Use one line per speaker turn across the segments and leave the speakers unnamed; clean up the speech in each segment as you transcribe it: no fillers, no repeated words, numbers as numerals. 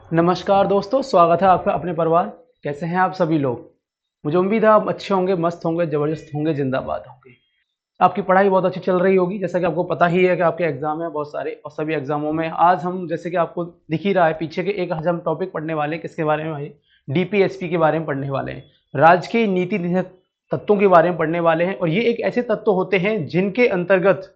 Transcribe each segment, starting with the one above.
नमस्कार दोस्तों, स्वागत है आपका अपने परिवार। कैसे हैं आप सभी लोग? मुझे उम्मीद है आप अच्छे होंगे, मस्त होंगे, ज़बरदस्त होंगे, ज़िंदाबाद होंगे। आपकी पढ़ाई बहुत अच्छी चल रही होगी, जैसा कि आपको पता ही है कि आपके एग्ज़ाम हैं बहुत सारे और सभी एग्ज़ामों में आज हम जैसे कि आपको दिख ही रहा है पीछे के एक आज हम टॉपिक पढ़ने वाले हैं, किसके बारे में भाई? डीपीएसपी के बारे में पढ़ने वाले हैं। राज्य के नीति निषेध तत्वों के बारे में पढ़ने वाले हैं और ये एक ऐसे तत्व होते हैं जिनके अंतर्गत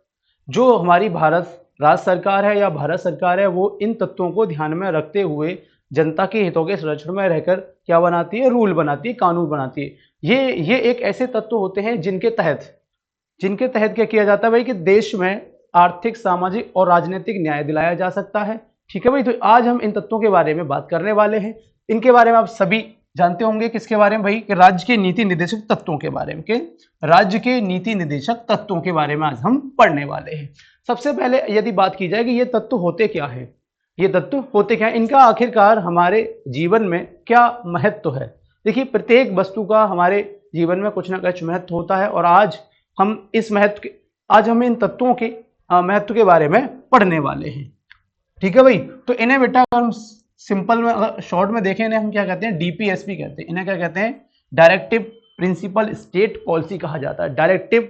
जो हमारी भारत राज्य सरकार है या भारत सरकार है वो इन तत्वों को ध्यान में रखते हुए जनता के हितों के संरक्षण में रहकर क्या बनाती है? रूल बनाती है, कानून बनाती है। ये एक ऐसे तत्व होते हैं जिनके तहत क्या किया जाता है भाई कि देश में आर्थिक, सामाजिक और राजनीतिक न्याय दिलाया जा सकता है। ठीक है भाई, तो आज हम इन तत्वों के बारे में बात करने वाले हैं। इनके बारे में आप सभी जानते होंगे, किसके बारे में भाई? कि राज्य के नीति निर्देशक तत्वों के बारे में। के राज्य के नीति निर्देशक तत्वों के बारे में आज हम पढ़ने वाले हैं। सबसे पहले यदि बात की जाए कि ये तत्व होते क्या है, ये तत्व होते क्या है, इनका आखिरकार हमारे जीवन में क्या महत्व है? देखिए, प्रत्येक वस्तु का हमारे जीवन में कुछ ना कुछ महत्व होता है और आज हम इन तत्वों के महत्व के बारे में पढ़ने वाले हैं। ठीक है भाई, तो इन्हें बेटा अगर हम सिंपल में अगर शॉर्ट में देखें, इन्हें हम क्या कहते हैं? डीपीएसपी कहते हैं। इन्हें क्या कहते हैं? डायरेक्टिव प्रिंसिपल स्टेट पॉलिसी कहा जाता है। डायरेक्टिव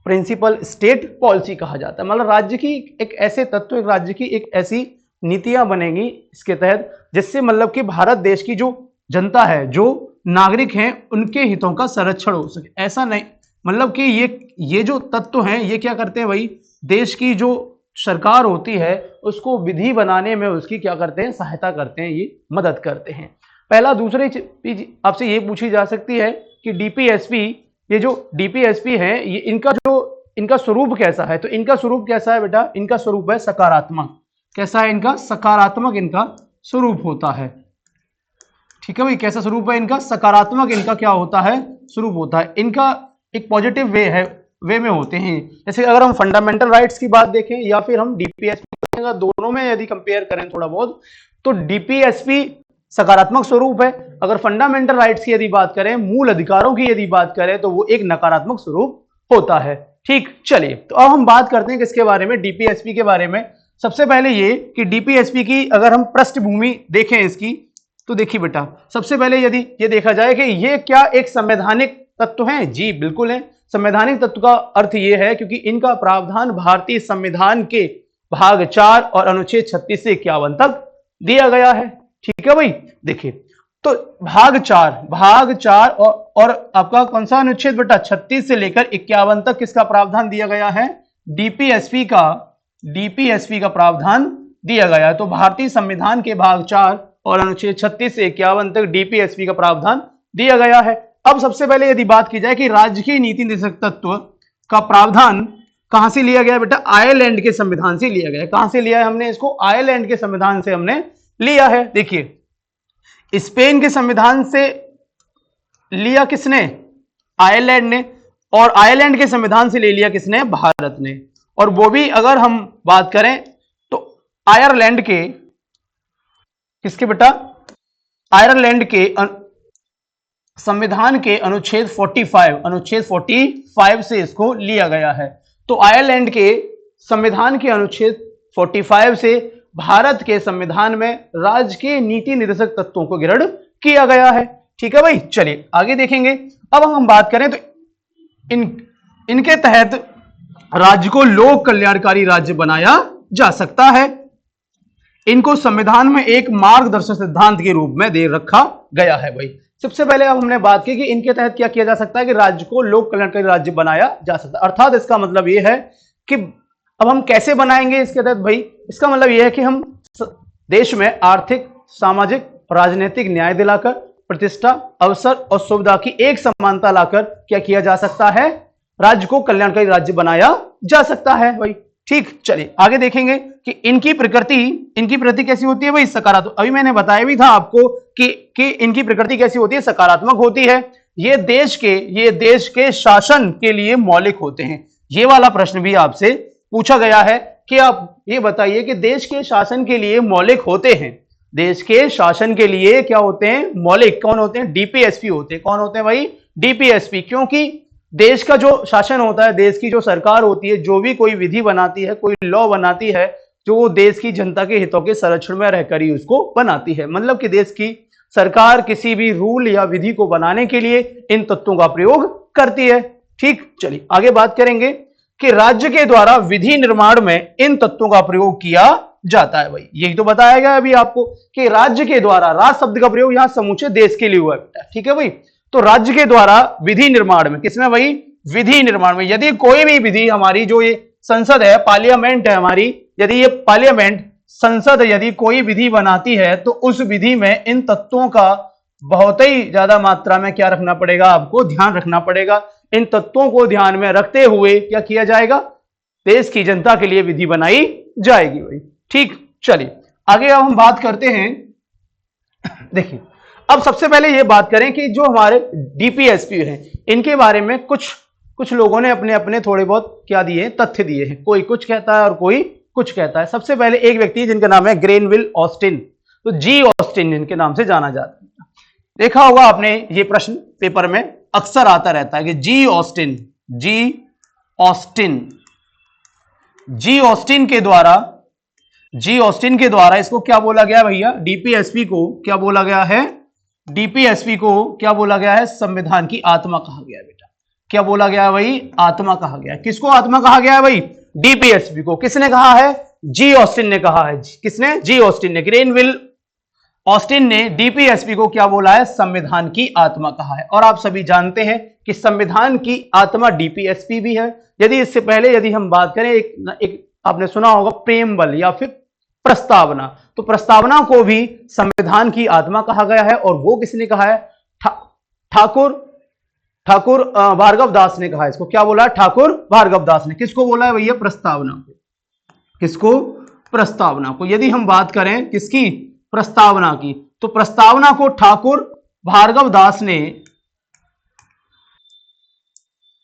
प्रिंसिपल स्टेट पॉलिसी कहा जाता है, मतलब राज्य की एक ऐसे तत्व, एक राज्य की एक ऐसी नीतियां बनेंगी इसके तहत, जिससे मतलब कि भारत देश की जो जनता है, जो नागरिक हैं, उनके हितों का संरक्षण हो सके। ऐसा नहीं मतलब कि ये जो तत्व हैं ये क्या करते हैं भाई? देश की जो सरकार होती है उसको विधि बनाने में उसकी क्या करते हैं? सहायता करते हैं, ये मदद करते हैं। पहला दूसरी चीज आपसे ये पूछी जा सकती है कि डीपीएसपी, ये जो डीपीएसपी है ये इनका स्वरूप कैसा है? तो इनका स्वरूप कैसा है बेटा? इनका स्वरूप है सकारात्मक। कैसा है इनका? सकारात्मक इनका स्वरूप होता है। ठीक है भाई, कैसा स्वरूप है इनका? सकारात्मक इनका क्या होता है? स्वरूप होता है। इनका एक पॉजिटिव वे में होते हैं। जैसे अगर हम फंडामेंटल राइट्स की बात देखें या फिर हम डीपीएसपी, दोनों में यदि कंपेयर करें थोड़ा बहुत, तो डीपीएसपी सकारात्मक स्वरूप है। अगर फंडामेंटल राइट्स की यदि बात करें, मूल अधिकारों की यदि बात करें, तो वो एक नकारात्मक स्वरूप होता है। ठीक, चलिए तो अब हम बात करते हैं किसके बारे में? डीपीएसपी के बारे में। सबसे पहले ये कि डीपीएसपी की अगर हम पृष्ठभूमि देखें इसकी, तो देखिए बेटा, सबसे पहले यदि ये देखा जाए कि ये क्या एक संवैधानिक तत्व है? जी बिल्कुल है। संवैधानिक तत्व का अर्थ ये है क्योंकि इनका प्रावधान भारतीय संविधान के भाग 4 और अनुच्छेद 36 से 51 तक दिया गया है। ठीक है भाई, देखिए तो भाग 4 और आपका कौन सा अनुच्छेद बेटा? 36 से लेकर 51 तक किसका प्रावधान दिया गया है? डीपीएसपी का प्रावधान दिया गया है। तो भारतीय संविधान के भाग 4 और अनुच्छेद 36 से 51 तक डीपीएसपी का प्रावधान दिया गया है। अब सबसे पहले यदि बात की जाए कि राज्य की नीति निर्देशक तत्व का प्रावधान कहां से लिया गया बेटा? आयरलैंड के संविधान से लिया गया। कहां से लिया है हमने इसको? आयरलैंड के संविधान से हमने लिया है। देखिए, स्पेन के संविधान से लिया किसने? आयरलैंड ने। और आयरलैंड के संविधान से ले लिया किसने? भारत ने। और वो भी अगर हम बात करें तो आयरलैंड के किसके बेटा? आयरलैंड के संविधान के अनुच्छेद 45 से इसको लिया गया है। तो आयरलैंड के संविधान के अनुच्छेद 45 से भारत के संविधान में राज्य के नीति निर्देशक तत्वों को ग्रहण किया गया है। ठीक है भाई, चलिए आगे देखेंगे। अब हम बात करें तो इनके तहत राज्य को लोक कल्याणकारी राज्य बनाया जा सकता है। इनको संविधान में एक मार्गदर्शक सिद्धांत के रूप में दे रखा गया है भाई। सबसे पहले अब हमने बात की कि इनके तहत क्या किया जा सकता है कि राज्य को लोक कल्याणकारी राज्य बनाया जा सकता है। अर्थात इसका मतलब यह है कि अब हम कैसे बनाएंगे इसके तहत भाई? इसका मतलब यह है कि हम देश में आर्थिक, सामाजिक, राजनीतिक न्याय दिलाकर, प्रतिष्ठा, अवसर और सुविधा की एक समानता लाकर क्या किया जा सकता है? राज्य को कल्याणकारी राज्य बनाया जा सकता है भाई। ठीक, चलिए आगे देखेंगे कि इनकी प्रकृति कैसी होती है भाई? सकारात्मक। अभी मैंने बताया भी था आपको कि इनकी प्रकृति कैसी होती है? सकारात्मक होती है। ये देश के शासन के लिए मौलिक होते हैं। ये वाला प्रश्न भी आपसे पूछा गया है कि आप ये बताइए कि देश के शासन के लिए मौलिक होते हैं, देश के शासन के लिए क्या होते हैं? मौलिक। कौन होते हैं? डीपीएसपी होते हैं। कौन होते हैं भाई? डीपीएसपी। क्योंकि देश का जो शासन होता है, देश की जो सरकार होती है, जो भी कोई विधि बनाती है, कोई लॉ बनाती है, जो वो देश की जनता के हितों के संरक्षण में रहकर ही उसको बनाती है। मतलब कि देश की सरकार किसी भी रूल या विधि को बनाने के लिए इन तत्वों का प्रयोग करती है। ठीक, चलिए आगे बात करेंगे कि राज्य के द्वारा विधि निर्माण में इन तत्वों का प्रयोग किया जाता है। भाई यही तो बताया गया अभी आपको कि राज्य के द्वारा, राज शब्द का प्रयोग यहां समूचे देश के लिए हुआ है। ठीक है भाई, तो राज्य के द्वारा विधि निर्माण में, किसमें भाई? विधि निर्माण में। यदि कोई भी विधि, हमारी जो ये संसद है, पार्लियामेंट है हमारी, यदि ये पार्लियामेंट संसद यदि कोई विधि बनाती है तो उस विधि में इन तत्वों का बहुत ही ज्यादा मात्रा में क्या रखना पड़ेगा? आपको ध्यान रखना पड़ेगा। इन तत्वों को ध्यान में रखते हुए क्या किया जाएगा? देश की जनता के लिए विधि बनाई जाएगी भाई। ठीक, चलिए आगे अब हम बात करते हैं। देखिए, अब सबसे पहले ये बात करें कि जो हमारे डीपीएसपी हैं, इनके बारे में कुछ लोगों ने अपने अपने थोड़े बहुत क्या दिए, तथ्य दिए हैं। कोई कुछ कहता है और कोई कुछ कहता है। सबसे पहले एक व्यक्ति जिनका नाम है ग्रेनविल ऑस्टिन, तो जी ऑस्टिन जिनके नाम से जाना जाता है। देखा होगा आपने, ये प्रश्न पेपर में अक्सर आता रहता है कि जी ऑस्टिन के द्वारा इसको क्या बोला गया भैया? डीपीएसपी को क्या बोला गया है? डीपीएसपी को क्या बोला गया है? संविधान की आत्मा कहा गया है बेटा। क्या बोला गया है भाई? आत्मा कहा गया है। किसको आत्मा कहा गया है भाई? डीपीएसपी को। किसने कहा है? जी ऑस्टिन ने कहा है। किसने? जी ऑस्टिन ने। ग्रेनविल ऑस्टिन ने डीपीएसपी को क्या बोला है? संविधान की आत्मा कहा है। और आप सभी जानते हैं कि संविधान की आत्मा डीपीएसपी भी है। यदि इससे पहले यदि हम बात करें, एक आपने सुना होगा प्रेमबल या फिर प्रस्तावना, तो प्रस्तावना को भी संविधान की आत्मा कहा गया है। और वो किसने कहा है? ठाकुर भार्गव दास ने कहा है। इसको क्या बोला? ठाकुर भार्गव दास ने। किसको बोला है भैया? प्रस्तावना को। किसको? प्रस्तावना को। यदि हम बात करें किसकी? प्रस्तावना की, तो प्रस्तावना को ठाकुर भार्गव दास ने,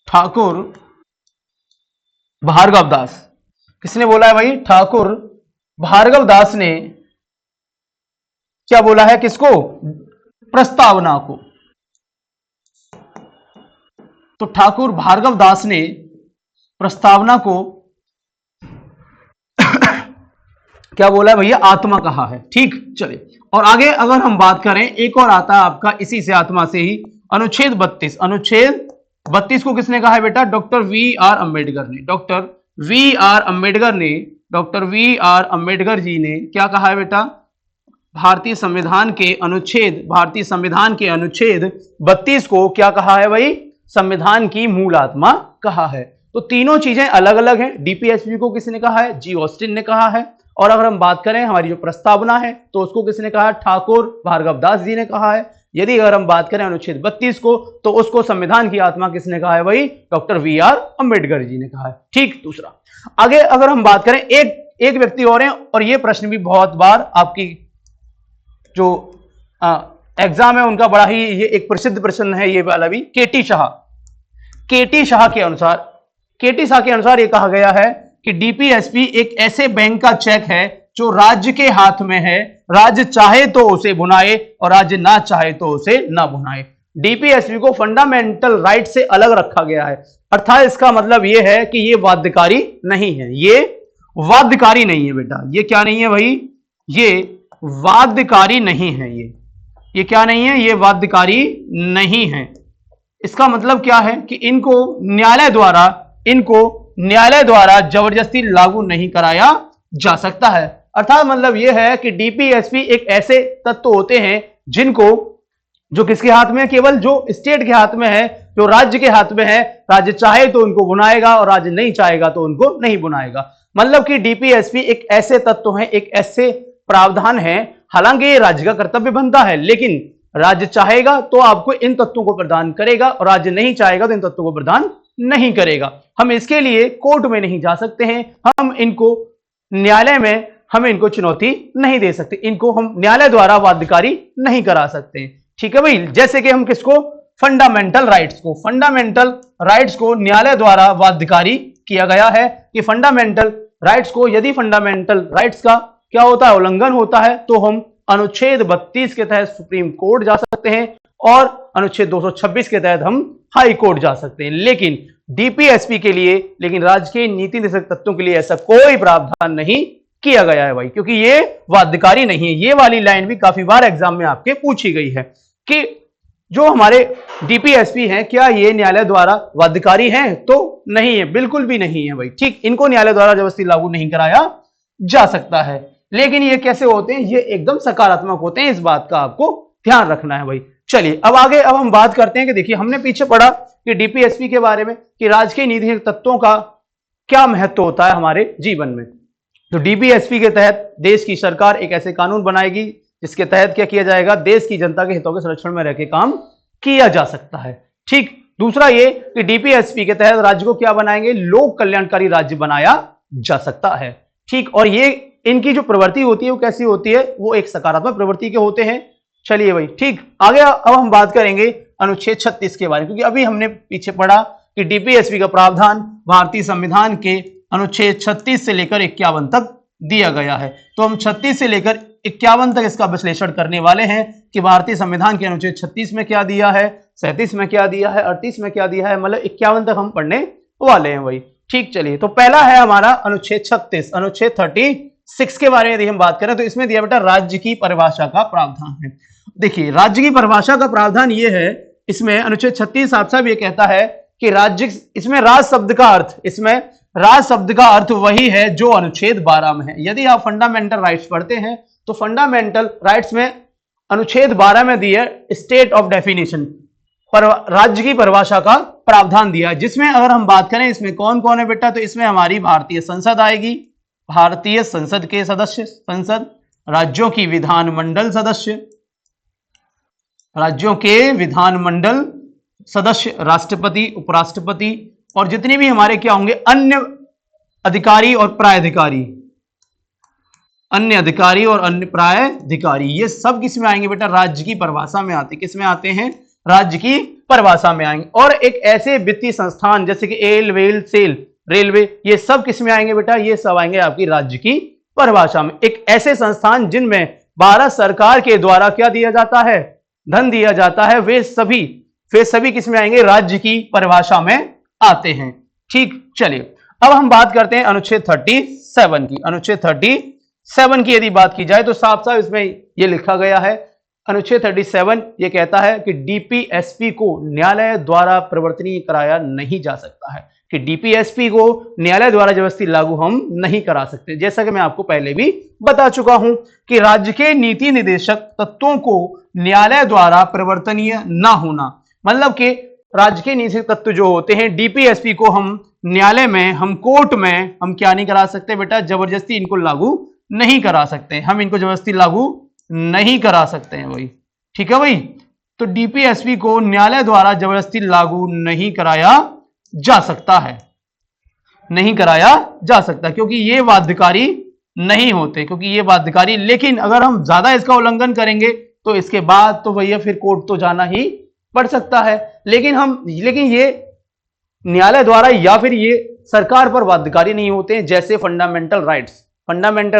ठाकुर भार्गव दास, किसने बोला है भाई? ठाकुर भार्गव दास ने क्या बोला है? किसको? प्रस्तावना को। तो ठाकुर भार्गव दास ने प्रस्तावना को क्या बोला है भैया? आत्मा कहा है। ठीक, चलिए और आगे अगर हम बात करें, एक और आता है आपका इसी से, आत्मा से ही, अनुच्छेद 32। अनुच्छेद 32 को किसने कहा है बेटा? डॉक्टर वी आर अम्बेडकर ने। Doctor V are Ambedkar ji ने क्या कहा है बेटा? भारतीय संविधान के अनुच्छेद 32 को क्या कहा है भाई? संविधान की मूल आत्मा कहा है। तो तीनों चीजें अलग अलग हैं। डीपीएसपी को किसने कहा है? जी ऑस्टिन ने कहा है। और अगर हम बात करें हमारी जो प्रस्तावना है, तो उसको किसने कहा? ठाकुर भार्गव दास जी ने कहा है। यदि अगर हम बात करें अनुच्छेद 32 को, तो उसको संविधान की आत्मा किसने कहा है भाई? Doctor V are Ambedkar ji ने कहा है। ठीक, दूसरा आगे अगर हम बात करें, एक व्यक्ति और हैं, और ये प्रश्न भी बहुत बार आपकी जो एग्जाम है उनका बड़ा ही ये एक प्रसिद्ध प्रश्न है, ये वाला भी। केटी शाह के अनुसार ये कहा गया है कि डीपीएसपी एक ऐसे बैंक का चेक है जो राज्य के हाथ में है। राज्य चाहे तो उसे भुनाए और राज्य ना चाहे तो उसे ना भुनाए। डीपीएसपी को फंडामेंटल राइट से अलग रखा गया है। अर्थात इसका मतलब यह है कि ये बाध्यकारी नहीं है। ये बाध्यकारी नहीं है बेटा। ये क्या नहीं है भाई? ये बाध्यकारी नहीं है। ये क्या नहीं है? ये बाध्यकारी नहीं है। इसका मतलब क्या है कि इनको न्यायालय द्वारा जबरदस्ती लागू नहीं कराया जा सकता है। अर्थात मतलब यह है कि डीपीएसपी एक ऐसे तत्व होते हैं जो किसके हाथ में है? केवल जो स्टेट के हाथ में है, जो राज्य के हाथ में है। राज्य चाहे तो उनको बुनाएगा और राज्य नहीं चाहेगा तो उनको नहीं बुनाएगा। मतलब कि डीपीएसपी एक ऐसे तत्व है, एक ऐसे प्रावधान है। हालांकि ये राज्य का कर्तव्य बनता है, लेकिन राज्य चाहेगा तो आपको इन तत्वों को प्रदान करेगा और राज्य नहीं चाहेगा तो इन तत्वों को प्रदान नहीं करेगा। हम इसके लिए कोर्ट में नहीं जा सकते हैं। हम इनको न्यायालय में इनको चुनौती नहीं दे सकते। इनको हम न्यायालय द्वारा बाध्यकारी नहीं करा सकते। ठीक है भाई? जैसे कि हम किसको? फंडामेंटल राइट्स को न्यायालय द्वारा बाध्यकारी किया गया है कि फंडामेंटल राइट्स को, यदि फंडामेंटल राइट्स का क्या होता है? उल्लंघन होता है, तो हम अनुच्छेद 32 के तहत सुप्रीम कोर्ट जा सकते हैं और अनुच्छेद 226 के तहत हम हाई कोर्ट जा सकते हैं। लेकिन डीपीएसपी के लिए, लेकिन राजकीय नीति निर्देशक तत्वों के लिए ऐसा कोई प्रावधान नहीं किया गया है भाई, क्योंकि ये बाध्यकारी नहीं है। ये वाली लाइन भी काफी बार एग्जाम में आपके पूछी गई है कि जो हमारे डीपीएसपी हैं क्या ये न्यायालय द्वारा बाध्यकारी हैं? तो नहीं है, बिल्कुल भी नहीं है भाई। ठीक, इनको न्यायालय द्वारा जबरदस्ती लागू नहीं कराया जा सकता है। लेकिन ये कैसे होते हैं? ये एकदम सकारात्मक होते हैं, इस बात का आपको ध्यान रखना है भाई। चलिए अब आगे अब हम बात करते हैं कि देखिए हमने पीछे पढ़ा कि डीपीएसपी के बारे में कि राजकीय नीतिगत तत्वों का क्या महत्व होता है हमारे जीवन में। तो डीपीएसपी के तहत देश की सरकार एक ऐसे कानून बनाएगी जिसके तहत क्या किया जाएगा? देश की जनता के हितों के संरक्षण में रहकर काम किया जा सकता है। ठीक, दूसरा ये कि डीपीएसपी के तहत राज्य को क्या बनाएंगे? लोक कल्याणकारी राज्य बनाया जा सकता है। ठीक, और ये इनकी जो प्रवृत्ति होती है वो कैसी होती है? वो एक सकारात्मक प्रवृत्ति के होते हैं। चलिए भाई, ठीक, आगे अब हम बात करेंगे अनुच्छेद 36 के बारे में, क्योंकि अभी हमने पीछे पढ़ा कि डीपीएसपी का प्रावधान भारतीय संविधान के अनुच्छेद 36 से लेकर 51 तक दिया गया है। तो हम 36 से लेकर 51 तक इसका विश्लेषण करने वाले हैं कि भारतीय संविधान के अनुच्छेद 36 में क्या दिया है, 37 में क्या दिया है, 38 में क्या दिया है, मतलब 51 तक हम पढ़ने वाले हैं भाई। ठीक, चलिए तो पहला है हमारा अनुच्छेद 36। अनुच्छेद 36 के बारे में यदि हम बात करें तो इसमें दिया बेटा राज्य की परिभाषा का प्रावधान है। देखिए राज्य की परिभाषा का प्रावधान ये है, इसमें अनुच्छेद 36 साफ ये कहता है कि राज्य, इसमें राज शब्द का अर्थ, इसमें राज शब्द का अर्थ वही है जो अनुच्छेद 12 में है। यदि आप फंडामेंटल राइट्स पढ़ते हैं तो फंडामेंटल राइट्स में अनुच्छेद 12 में दिया स्टेट ऑफ डेफिनेशन पर राज्य की परिभाषा का प्रावधान दिया है, जिसमें अगर हम बात करें इसमें कौन कौन है बेटा, तो इसमें हमारी भारतीय संसद आएगी, भारतीय संसद के सदस्य, संसद, राज्यों की विधानमंडल सदस्य, राज्यों के विधानमंडल सदस्य, राष्ट्रपति, उपराष्ट्रपति, और जितने भी हमारे क्या होंगे अन्य अधिकारी और प्राधिकारी, अन्य अधिकारी और अन्य प्राधिकारी, ये सब किस में आएंगे बेटा? राज्य की परिभाषा में आते। किस में आते हैं? राज्य की परिभाषा में आएंगे। और एक ऐसे वित्तीय संस्थान जैसे कि एल, वेल, सेल, रेलवे, ये सब किस में आएंगे बेटा? ये सब आएंगे आपकी राज्य की परिभाषा में। एक ऐसे संस्थान जिनमें भारत सरकार के द्वारा क्या दिया जाता है? धन दिया जाता है, वे सभी किस में आएंगे? राज्य की परिभाषा में आते हैं। ठीक, चलिए अब हम बात करते हैं अनुच्छेद 37 की। अनुच्छेद 37 की यदि बात की जाए तो साफ साफ इसमें यह लिखा गया है, अनुच्छेद 37 ये कहता है कि डीपीएसपी को न्यायालय द्वारा प्रवर्तनीय कराया नहीं जा सकता है, कि डीपीएसपी को न्यायालय द्वारा जबरदस्ती लागू हम नहीं करा सकते। जैसा कि मैं आपको पहले भी बता चुका हूं कि राज्य के नीति निर्देशक तत्वों को न्यायालय द्वारा प्रवर्तनीय ना होना, मतलब कि राज्य के नीति तत्व जो होते हैं डीपीएसपी को हम न्यायालय में, हम कोर्ट में हम क्या नहीं करा सकते बेटा? जबरदस्ती इनको लागू नहीं करा सकते, हम इनको जबरदस्ती लागू नहीं करा सकते हैं भाई। ठीक है भाई, तो डीपीएसपी को न्यायालय द्वारा जबरदस्ती लागू नहीं कराया जा सकता है, नहीं कराया जा सकता, क्योंकि ये बाध्यकारी नहीं होते, क्योंकि ये बाध्यकारी। लेकिन अगर हम ज्यादा इसका उल्लंघन करेंगे तो इसके बाद तो भैया फिर कोर्ट तो जाना ही पड़ सकता है। लेकिन ये न्यायालय द्वारा या फिर ये सरकार पर बाध्यकारी नहीं होते हैं। जैसे फंडामेंटल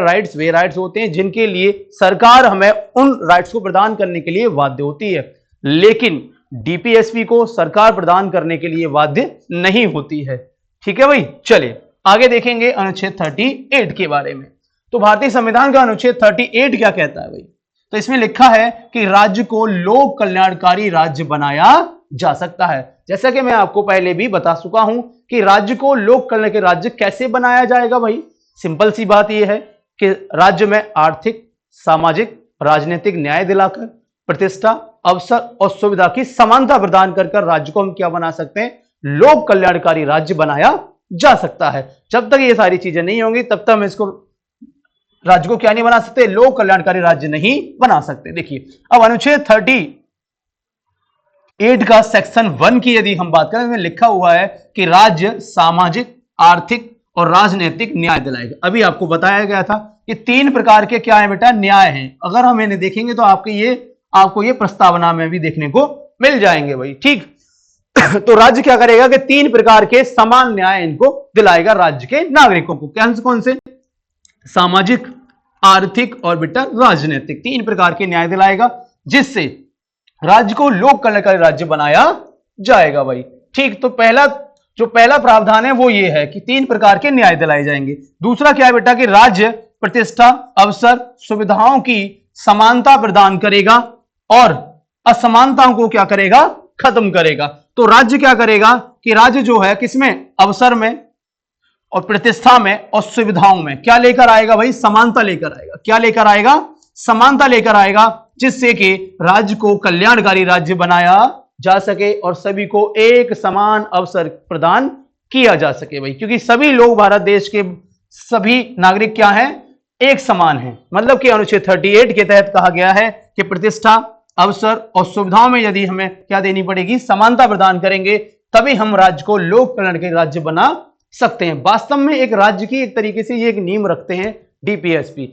राइट्स वे राइट्स होते हैं जिनके लिए सरकार हमें उन राइट्स को प्रदान करने के लिए बाध्य होती है, लेकिन डीपीएसपी को सरकार प्रदान करने के लिए बाध्य नहीं होती है। ठीक है भाई, चलिए आगे देखेंगे अनुच्छेद 38 के बारे में। तो भारतीय संविधान का अनुच्छेद 38 क्या कहता है भाई? तो इसमें लिखा है कि राज्य को लोक कल्याणकारी राज्य बनाया जा सकता है। जैसा कि मैं आपको पहले भी बता चुका हूं कि राज्य को लोक कल्याणकारी राज्य कैसे बनाया जाएगा भाई? सिंपल सी बात यह है कि राज्य में आर्थिक, सामाजिक, राजनीतिक न्याय दिलाकर, प्रतिष्ठा, अवसर और सुविधा की समानता प्रदान कर राज्य को हम क्या बना सकते हैं? लोक कल्याणकारी राज्य बनाया जा सकता है। जब तक ये सारी चीजें नहीं होंगी तब तक हम इसको राज्य को क्या नहीं बना सकते? लोक कल्याणकारी राज्य नहीं बना सकते। देखिए अब अनुच्छेद 38 का सेक्शन 1 की यदि हम बात करें, इसमें लिखा हुआ है कि राज्य सामाजिक, आर्थिक और राजनीतिक न्याय दिलाएगा। अभी आपको बताया गया था कि 3 प्रकार के क्या है बेटा? न्याय हैं। अगर हम इन्हें देखेंगे तो आपको ये प्रस्तावना में भी देखने को मिल जाएंगे भाई। ठीक तो राज्य क्या करेगा कि 3 प्रकार के समान न्याय इनको दिलाएगा राज्य के नागरिकों को। कौन से? सामाजिक, आर्थिक और बेटा राजनीतिक, 3 प्रकार के न्याय दिलाएगा, जिससे राज्य को लोक कल्याणकारी राज्य बनाया जाएगा भाई। ठीक, तो पहला प्रावधान है वो ये है कि 3 प्रकार के न्याय दिलाए जाएंगे। दूसरा क्या है बेटा? कि राज्य प्रतिष्ठा, अवसर, सुविधाओं की समानता प्रदान करेगा और असमानताओं को क्या करेगा, खत्म करेगा। तो राज्य क्या करेगा कि राज्य जो है किसमें, अवसर में और प्रतिष्ठा में और सुविधाओं में क्या लेकर आएगा भाई, समानता लेकर आएगा। क्या लेकर आएगा, समानता लेकर आएगा, जिससे कि राज्य को कल्याणकारी राज्य बनाया जा सके और सभी को एक समान अवसर प्रदान किया जा सके भाई। क्योंकि सभी लोग, भारत देश के सभी नागरिक क्या हैं, एक समान हैं। मतलब कि अनुच्छेद 38 के तहत कहा गया है कि प्रतिष्ठा, अवसर और सुविधाओं में यदि हमें क्या देनी पड़ेगी, समानता प्रदान करेंगे, तभी हम राज्य को लोक कल्याणकारी राज्य बना सकते हैं। वास्तव में एक राज्य की एक तरीके से ये एक नींव रखते हैं डीपीएसपी।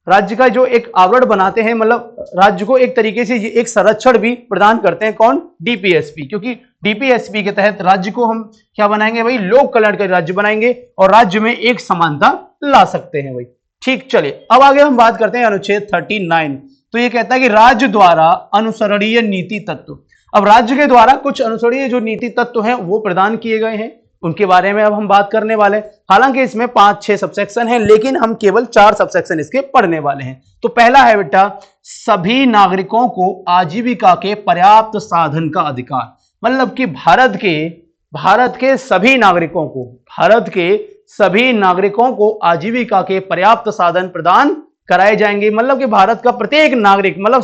राज्य का जो एक आवरण बनाते हैं, मतलब राज्य को एक तरीके से एक संरक्षण भी प्रदान करते हैं। कौन, डीपीएसपी। क्योंकि डीपीएसपी के तहत राज्य को हम क्या बनाएंगे भाई, लोक कल्याणकारी राज्य बनाएंगे और राज्य में एक समानता ला सकते हैं भाई। ठीक, चलिए अब आगे हम बात करते हैं अनुच्छेद 39। तो ये कहता है कि राज्य द्वारा अनुसरणीय नीति तत्व। अब राज्य के द्वारा कुछ अनुसरणीय जो नीति तत्व हैं वो प्रदान किए गए हैं, उनके बारे में अब हम बात करने वाले हैं। हालांकि इसमें 5-6 सबसेक्शन हैं, लेकिन हम केवल 4 सबसेक्शन इसके पढ़ने वाले हैं। तो पहला है बेटा, सभी नागरिकों को आजीविका के पर्याप्त साधन का अधिकार। मतलब कि भारत के सभी नागरिकों को आजीविका के पर्याप्त साधन प्रदान कराए जाएंगे। मतलब कि भारत का प्रत्येक नागरिक, मतलब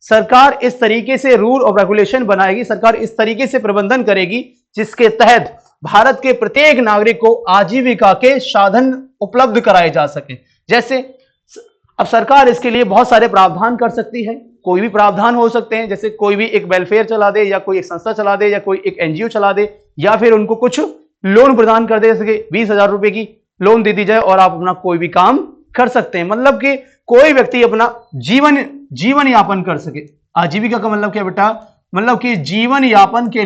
सरकार इस तरीके से रूल और रेगुलेशन बनाएगी, सरकार इस तरीके से प्रबंधन करेगी जिसके तहत भारत के प्रत्येक नागरिक को आजीविका के साधन उपलब्ध कराए जा सके। जैसे अब सरकार इसके लिए बहुत सारे प्रावधान कर सकती है, कोई भी प्रावधान हो सकते हैं, जैसे कोई भी एक वेलफेयर चला दे या कोई एक संस्था चला दे या कोई एक एनजीओ चला दे, या फिर उनको कुछ लोन प्रदान कर दे, जैसे 20,000 रुपए की लोन दे दी जाए और आप अपना कोई भी काम कर सकते हैं। मतलब कि कोई व्यक्ति अपना जीवन यापन कर सके। आजीविका का मतलब क्या बेटा, मतलब कि जीवन यापन के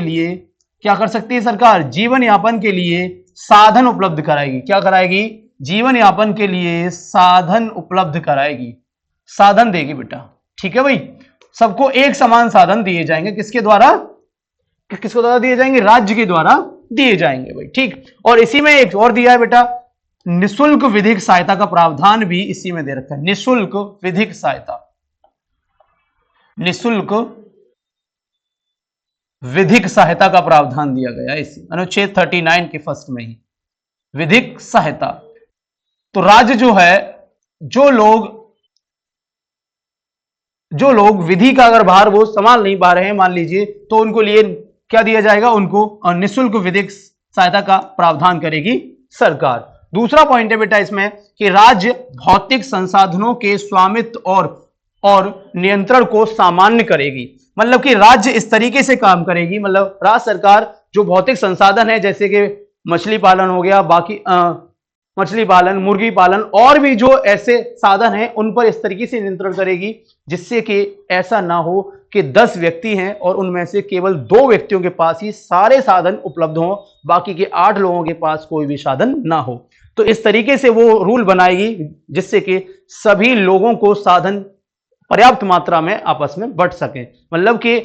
लिए क्या कर सकती है सरकार, जीवन यापन के लिए साधन उपलब्ध कराएगी। क्या कराएगी, जीवन यापन के लिए साधन उपलब्ध कराएगी, साधन देगी बेटा। ठीक है भाई, सबको एक समान साधन दिए जाएंगे। किसके द्वारा दिए जाएंगे, राज्य के द्वारा दिए जाएंगे भाई। ठीक, और इसी में एक और दिया है बेटा, निःशुल्क विधिक सहायता का प्रावधान भी इसी में दे रखा है। निःशुल्क विधिक सहायता का प्रावधान दिया गया है इसी अनुच्छेद 39 के फर्स्ट में ही, विधिक सहायता। तो राज्य जो है, जो लोग विधि का अगर भार वो संभाल नहीं पा रहे हैं मान लीजिए, तो उनको लिए क्या दिया जाएगा, उनको निःशुल्क विधिक सहायता का प्रावधान करेगी सरकार। दूसरा पॉइंट है बेटा इसमें कि राज्य भौतिक संसाधनों के स्वामित्व और नियंत्रण को सामान्य करेगी। मतलब कि राज्य इस तरीके से काम करेगी, मतलब राज्य सरकार जो भौतिक संसाधन है, जैसे कि मछली पालन हो गया, बाकी मछली पालन, मुर्गी पालन और भी जो ऐसे साधन हैं, उन पर इस तरीके से नियंत्रण करेगी जिससे कि ऐसा ना हो कि 10 व्यक्ति हैं और उनमें से केवल 2 व्यक्तियों के पास ही सारे साधन उपलब्ध हों, बाकी के 8 लोगों के पास कोई भी साधन ना हो। तो इस तरीके से वो रूल बनाएगी जिससे कि सभी लोगों को साधन पर्याप्त मात्रा में आपस में बंट सके। मतलब कि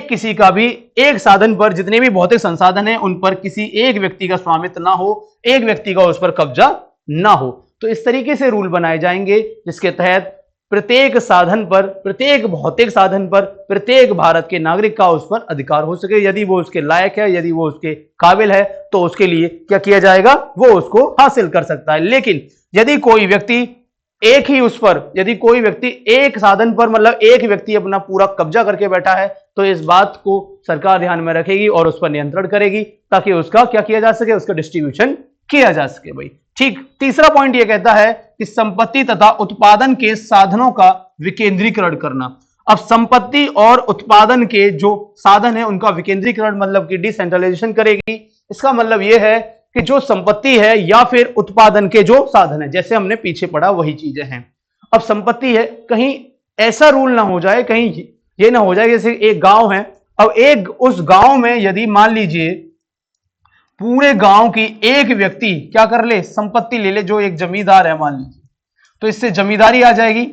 किसी का भी एक साधन पर जितने भी भौतिक संसाधन हैं उन पर किसी एक व्यक्ति का स्वामित्व ना हो, एक व्यक्ति का उस पर कब्जा ना हो। तो इस तरीके से रूल बनाए जाएंगे जिसके तहत प्रत्येक साधन पर, प्रत्येक भौतिक साधन पर प्रत्येक भारत के नागरिक का उस पर अधिकार हो सके। यदि वो उसके लायक है, यदि वो उसके काबिल है, तो उसके लिए क्या किया जाएगा, वो उसको हासिल कर सकता है। लेकिन यदि कोई व्यक्ति एक साधन पर, मतलब एक व्यक्ति अपना पूरा कब्जा करके बैठा है, तो इस बात को सरकार ध्यान में रखेगी और उस पर नियंत्रण करेगी ताकि उसका क्या किया जा सके, उसका डिस्ट्रीब्यूशन किया जा सके भाई। ठीक, तीसरा पॉइंट यह कहता है कि संपत्ति तथा उत्पादन के साधनों का विकेंद्रीकरण करना। अब संपत्ति और उत्पादन के जो साधन है उनका विकेंद्रीकरण, मतलब कि डिसेंट्रलाइजेशन करेगी। इसका मतलब यह है कि जो संपत्ति है या फिर उत्पादन के जो साधन है, जैसे हमने पीछे पढ़ा वही चीजें हैं। अब संपत्ति है, कहीं ऐसा रूल ना हो जाए, कहीं ये ना हो जाए जैसे एक गांव है, अब उस गांव में यदि मान लीजिए पूरे गांव की एक व्यक्ति क्या कर ले, संपत्ति ले ले, जो एक जमींदार है मान लीजिए, तो इससे जमींदारी आ जाएगी,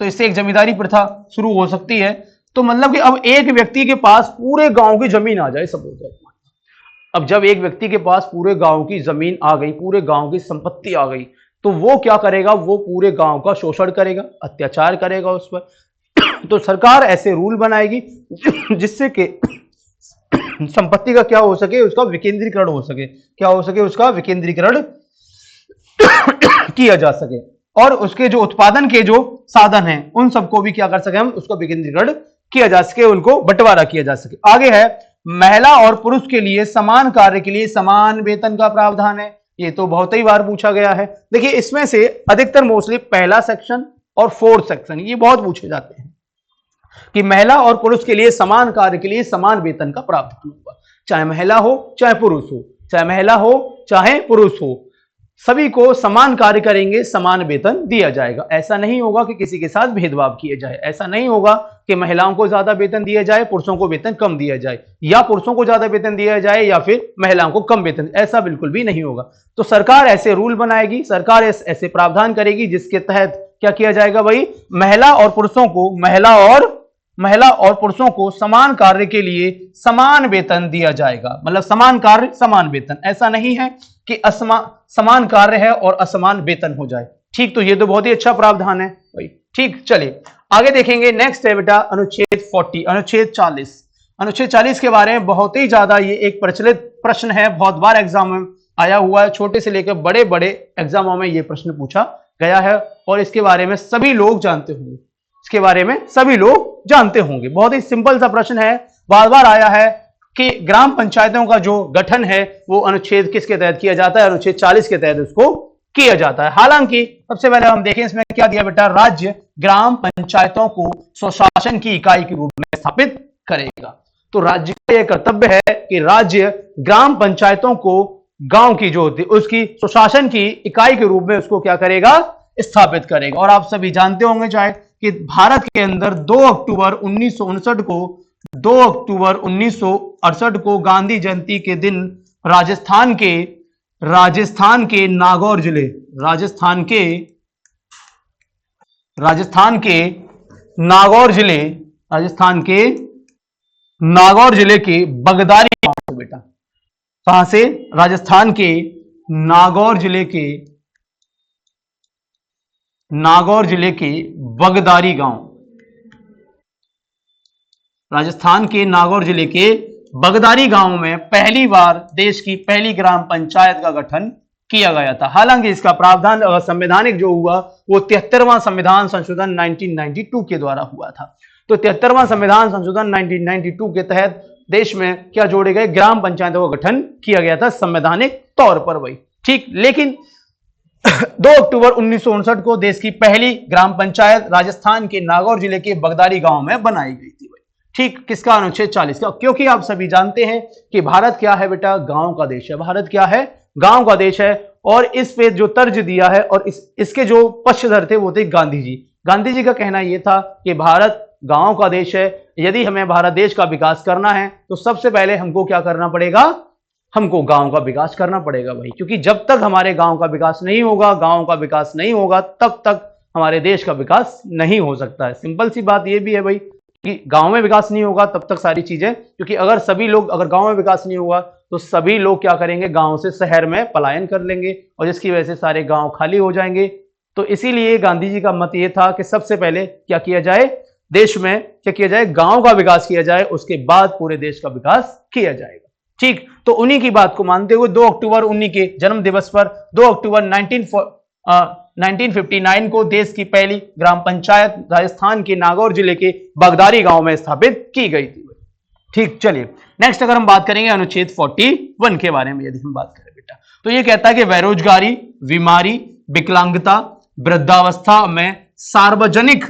तो इससे एक जमींदारी प्रथा शुरू हो सकती है। तो मतलब कि अब एक व्यक्ति के पास पूरे गांव की जमीन आ जाए, सपोज अब जब एक व्यक्ति के पास पूरे गांव की जमीन आ गई, पूरे गांव की संपत्ति आ गई, तो वो क्या करेगा, वो पूरे गांव का शोषण करेगा, अत्याचार करेगा उस पर। तो सरकार ऐसे रूल बनाएगी जिससे कि संपत्ति का क्या हो सके, उसका विकेंद्रीकरण हो सके, क्या हो सके, उसका विकेंद्रीकरण किया जा सके, और उसके जो उत्पादन के जो साधन हैं उन सबको भी क्या कर सके हम, उसको विकेंद्रीकरण किया जा सके, उनको बंटवारा किया जा सके। आगे है महिला और पुरुष के लिए समान कार्य के लिए समान वेतन का प्रावधान है। ये तो बहुत ही बार पूछा गया है। देखिए इसमें से अधिकतर मोस्टली पहला सेक्शन और फोर्थ सेक्शन ये बहुत पूछे जाते हैं कि महिला और पुरुष के लिए समान कार्य के लिए समान वेतन का प्रावधान होगा, चाहे महिला हो चाहे पुरुष हो, चाहे महिला हो चाहे पुरुष हो, सभी को समान कार्य करेंगे, समान वेतन दिया जाएगा। ऐसा नहीं होगा कि किसी के साथ भेदभाव किया जाए, ऐसा नहीं होगा कि महिलाओं को ज्यादा वेतन दिया जाए, पुरुषों को वेतन कम दिया जाए, या पुरुषों को ज्यादा वेतन दिया जाए या फिर महिलाओं को कम वेतन, ऐसा बिल्कुल भी नहीं होगा। तो सरकार ऐसे रूल बनाएगी, सरकार ऐसे प्रावधान करेगी जिसके तहत क्या किया जाएगा भाई, महिला और पुरुषों को समान कार्य के लिए समान वेतन दिया जाएगा। मतलब समान कार्य समान वेतन, ऐसा नहीं है कि समान कार्य है और असमान वेतन हो जाए। ठीक, तो ये तो बहुत ही अच्छा प्रावधान है भाई। ठीक, चलिए आगे देखेंगे। नेक्स्ट है बेटा अनुच्छेद 40, अनुच्छेद 40। अनुच्छेद 40 के बारे में बहुत ही ज्यादा ये एक प्रचलित प्रश्न है, बहुत बार एग्जाम में आया हुआ है, छोटे से लेकर बड़े बड़े एग्जामों में ये प्रश्न पूछा गया है और इसके बारे में सभी लोग जानते होंगे, इसके बारे में सभी लोग जानते होंगे। बहुत ही सिंपल सा प्रश्न है, बार बार आया है कि ग्राम पंचायतों का जो गठन है वो अनुच्छेद किसके तहत किया जाता है, अनुच्छेद 40 के तहत उसको किया जाता है। हालांकि सबसे पहले हम देखें इसमें क्या दिया बेटा, राज्य ग्राम पंचायतों को स्वशासन की इकाई के रूप में स्थापित करेगा। तो राज्य का यह कर्तव्य है कि राज्य ग्राम पंचायतों को गांव की जो होती है उसकी स्वशासन की इकाई के रूप में उसको क्या करेगा, स्थापित करेगा। और आप सभी जानते होंगे चाहे कि भारत के अंदर 2 अक्टूबर 1968 को गांधी जयंती के दिन राजस्थान के नागौर जिले नागौर जिले के बगदारी गांव से बेटा, कहां से, राजस्थान के नागौर जिले के बगदारी गांव, राजस्थान के नागौर जिले के बगदारी गांव में पहली बार देश की पहली ग्राम पंचायत का गठन किया गया था। हालांकि इसका प्रावधान संवैधानिक जो हुआ वो 73वां संविधान संशोधन 1992 के द्वारा हुआ था। तो 73वां संविधान संशोधन 1992 के तहत देश में क्या जोड़े गए, ग्राम पंचायतों का गठन किया गया था संवैधानिक तौर पर भाई। ठीक, लेकिन 2 अक्टूबर 1959 को देश की पहली ग्राम पंचायत राजस्थान के नागौर जिले के बगदारी गांव में बनाई गई थी भाई। ठीक, किसका, अनुच्छेद 40 का। क्योंकि आप सभी जानते हैं कि भारत क्या है बेटा, गांव का देश है। भारत क्या है, गांव का देश है। और इस पे जो तर्ज दिया है और इसके जो पक्षधर थे वो थे गांधी जी। गांधी जी का कहना यह था कि भारत गांव का देश है, यदि हमें भारत देश का विकास करना है तो सबसे पहले हमको क्या करना पड़ेगा, हमको गांव का विकास करना पड़ेगा भाई। क्योंकि जब तक हमारे गांव का विकास नहीं होगा, तब तक हमारे देश का विकास नहीं हो सकता है। सिंपल सी बात यह भी है भाई कि गांव में विकास नहीं होगा तब तक सारी चीजें, क्योंकि अगर गांव में विकास नहीं होगा तो सभी लोग क्या करेंगे, गांव से शहर में पलायन कर लेंगे और जिसकी वजह से सारे गांव खाली हो जाएंगे। तो इसीलिए गांधी जी का मत यह था कि सबसे पहले क्या किया जाए, देश में क्या किया जाए, गांव का विकास किया जाए, उसके बाद पूरे देश का विकास किया जाएगा। ठीक, तो उन्हीं की बात को मानते हुए 2 अक्टूबर उन्हीं के जन्म दिवस पर 2 अक्टूबर 1959 को देश की पहली ग्राम पंचायत राजस्थान के नागौर जिले के बगदारी गांव में स्थापित की गई थी। ठीक, चलिए नेक्स्ट अगर हम बात करेंगे अनुच्छेद 41 के बारे में, यदि हम बात करें बेटा, तो ये कहता है कि बेरोजगारी, बीमारी, विकलांगता, वृद्धावस्था में सार्वजनिक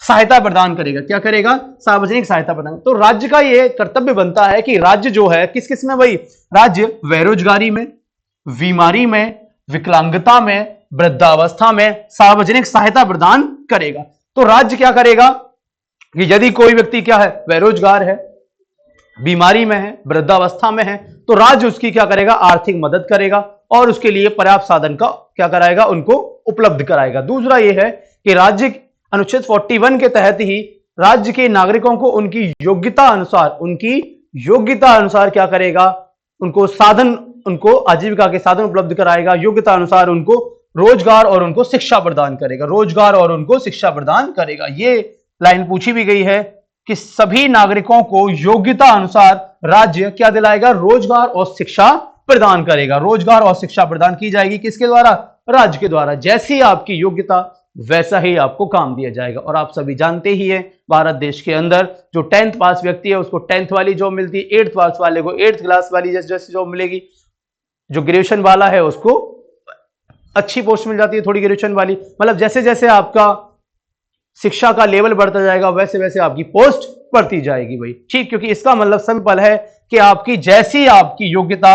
सहायता प्रदान करेगा। क्या करेगा, सार्वजनिक सहायता प्रदान। तो राज्य का यह कर्तव्य बनता है कि राज्य जो है किस किस में भाई, राज्य बेरोजगारी में, बीमारी में, विकलांगता में, वृद्धावस्था में सार्वजनिक सहायता प्रदान करेगा। तो राज्य क्या करेगा कि यदि कोई व्यक्ति क्या है, बेरोजगार है, बीमारी में है, वृद्धावस्था में है, तो राज्य उसकी क्या करेगा, आर्थिक मदद करेगा और उसके लिए पर्याप्त साधन का क्या कराएगा, उनको उपलब्ध कराएगा। दूसरा यह है कि राज्य अनुच्छेद 41 के तहत ही राज्य के नागरिकों को उनकी योग्यता अनुसार क्या करेगा, उनको साधन, उनको आजीविका के साधन उपलब्ध कराएगा, योग्यता अनुसार उनको रोजगार और उनको शिक्षा प्रदान करेगा, रोजगार और उनको शिक्षा प्रदान करेगा। ये लाइन पूछी भी गई है कि सभी नागरिकों को योग्यता अनुसार राज्य क्या दिलाएगा, रोजगार और शिक्षा प्रदान करेगा। रोजगार और शिक्षा प्रदान की जाएगी किसके द्वारा, राज्य के द्वारा। जैसी आपकी योग्यता वैसा ही आपको काम दिया जाएगा। और आप सभी जानते ही हैं भारत देश के अंदर जो 10th पास व्यक्ति है उसको 10th वाली जॉब मिलती है, 8th पास वाले को 8th क्लास वाली जैसे जॉब मिलेगी, जो ग्रेजुएशन वाला है उसको अच्छी पोस्ट मिल जाती है थोड़ी ग्रेजुएशन वाली। मतलब जैसे जैसे आपका शिक्षा का लेवल बढ़ता जाएगा वैसे वैसे आपकी पोस्ट बढ़ती जाएगी भाई, ठीक। क्योंकि इसका मतलब सिंपल है कि आपकी जैसी आपकी योग्यता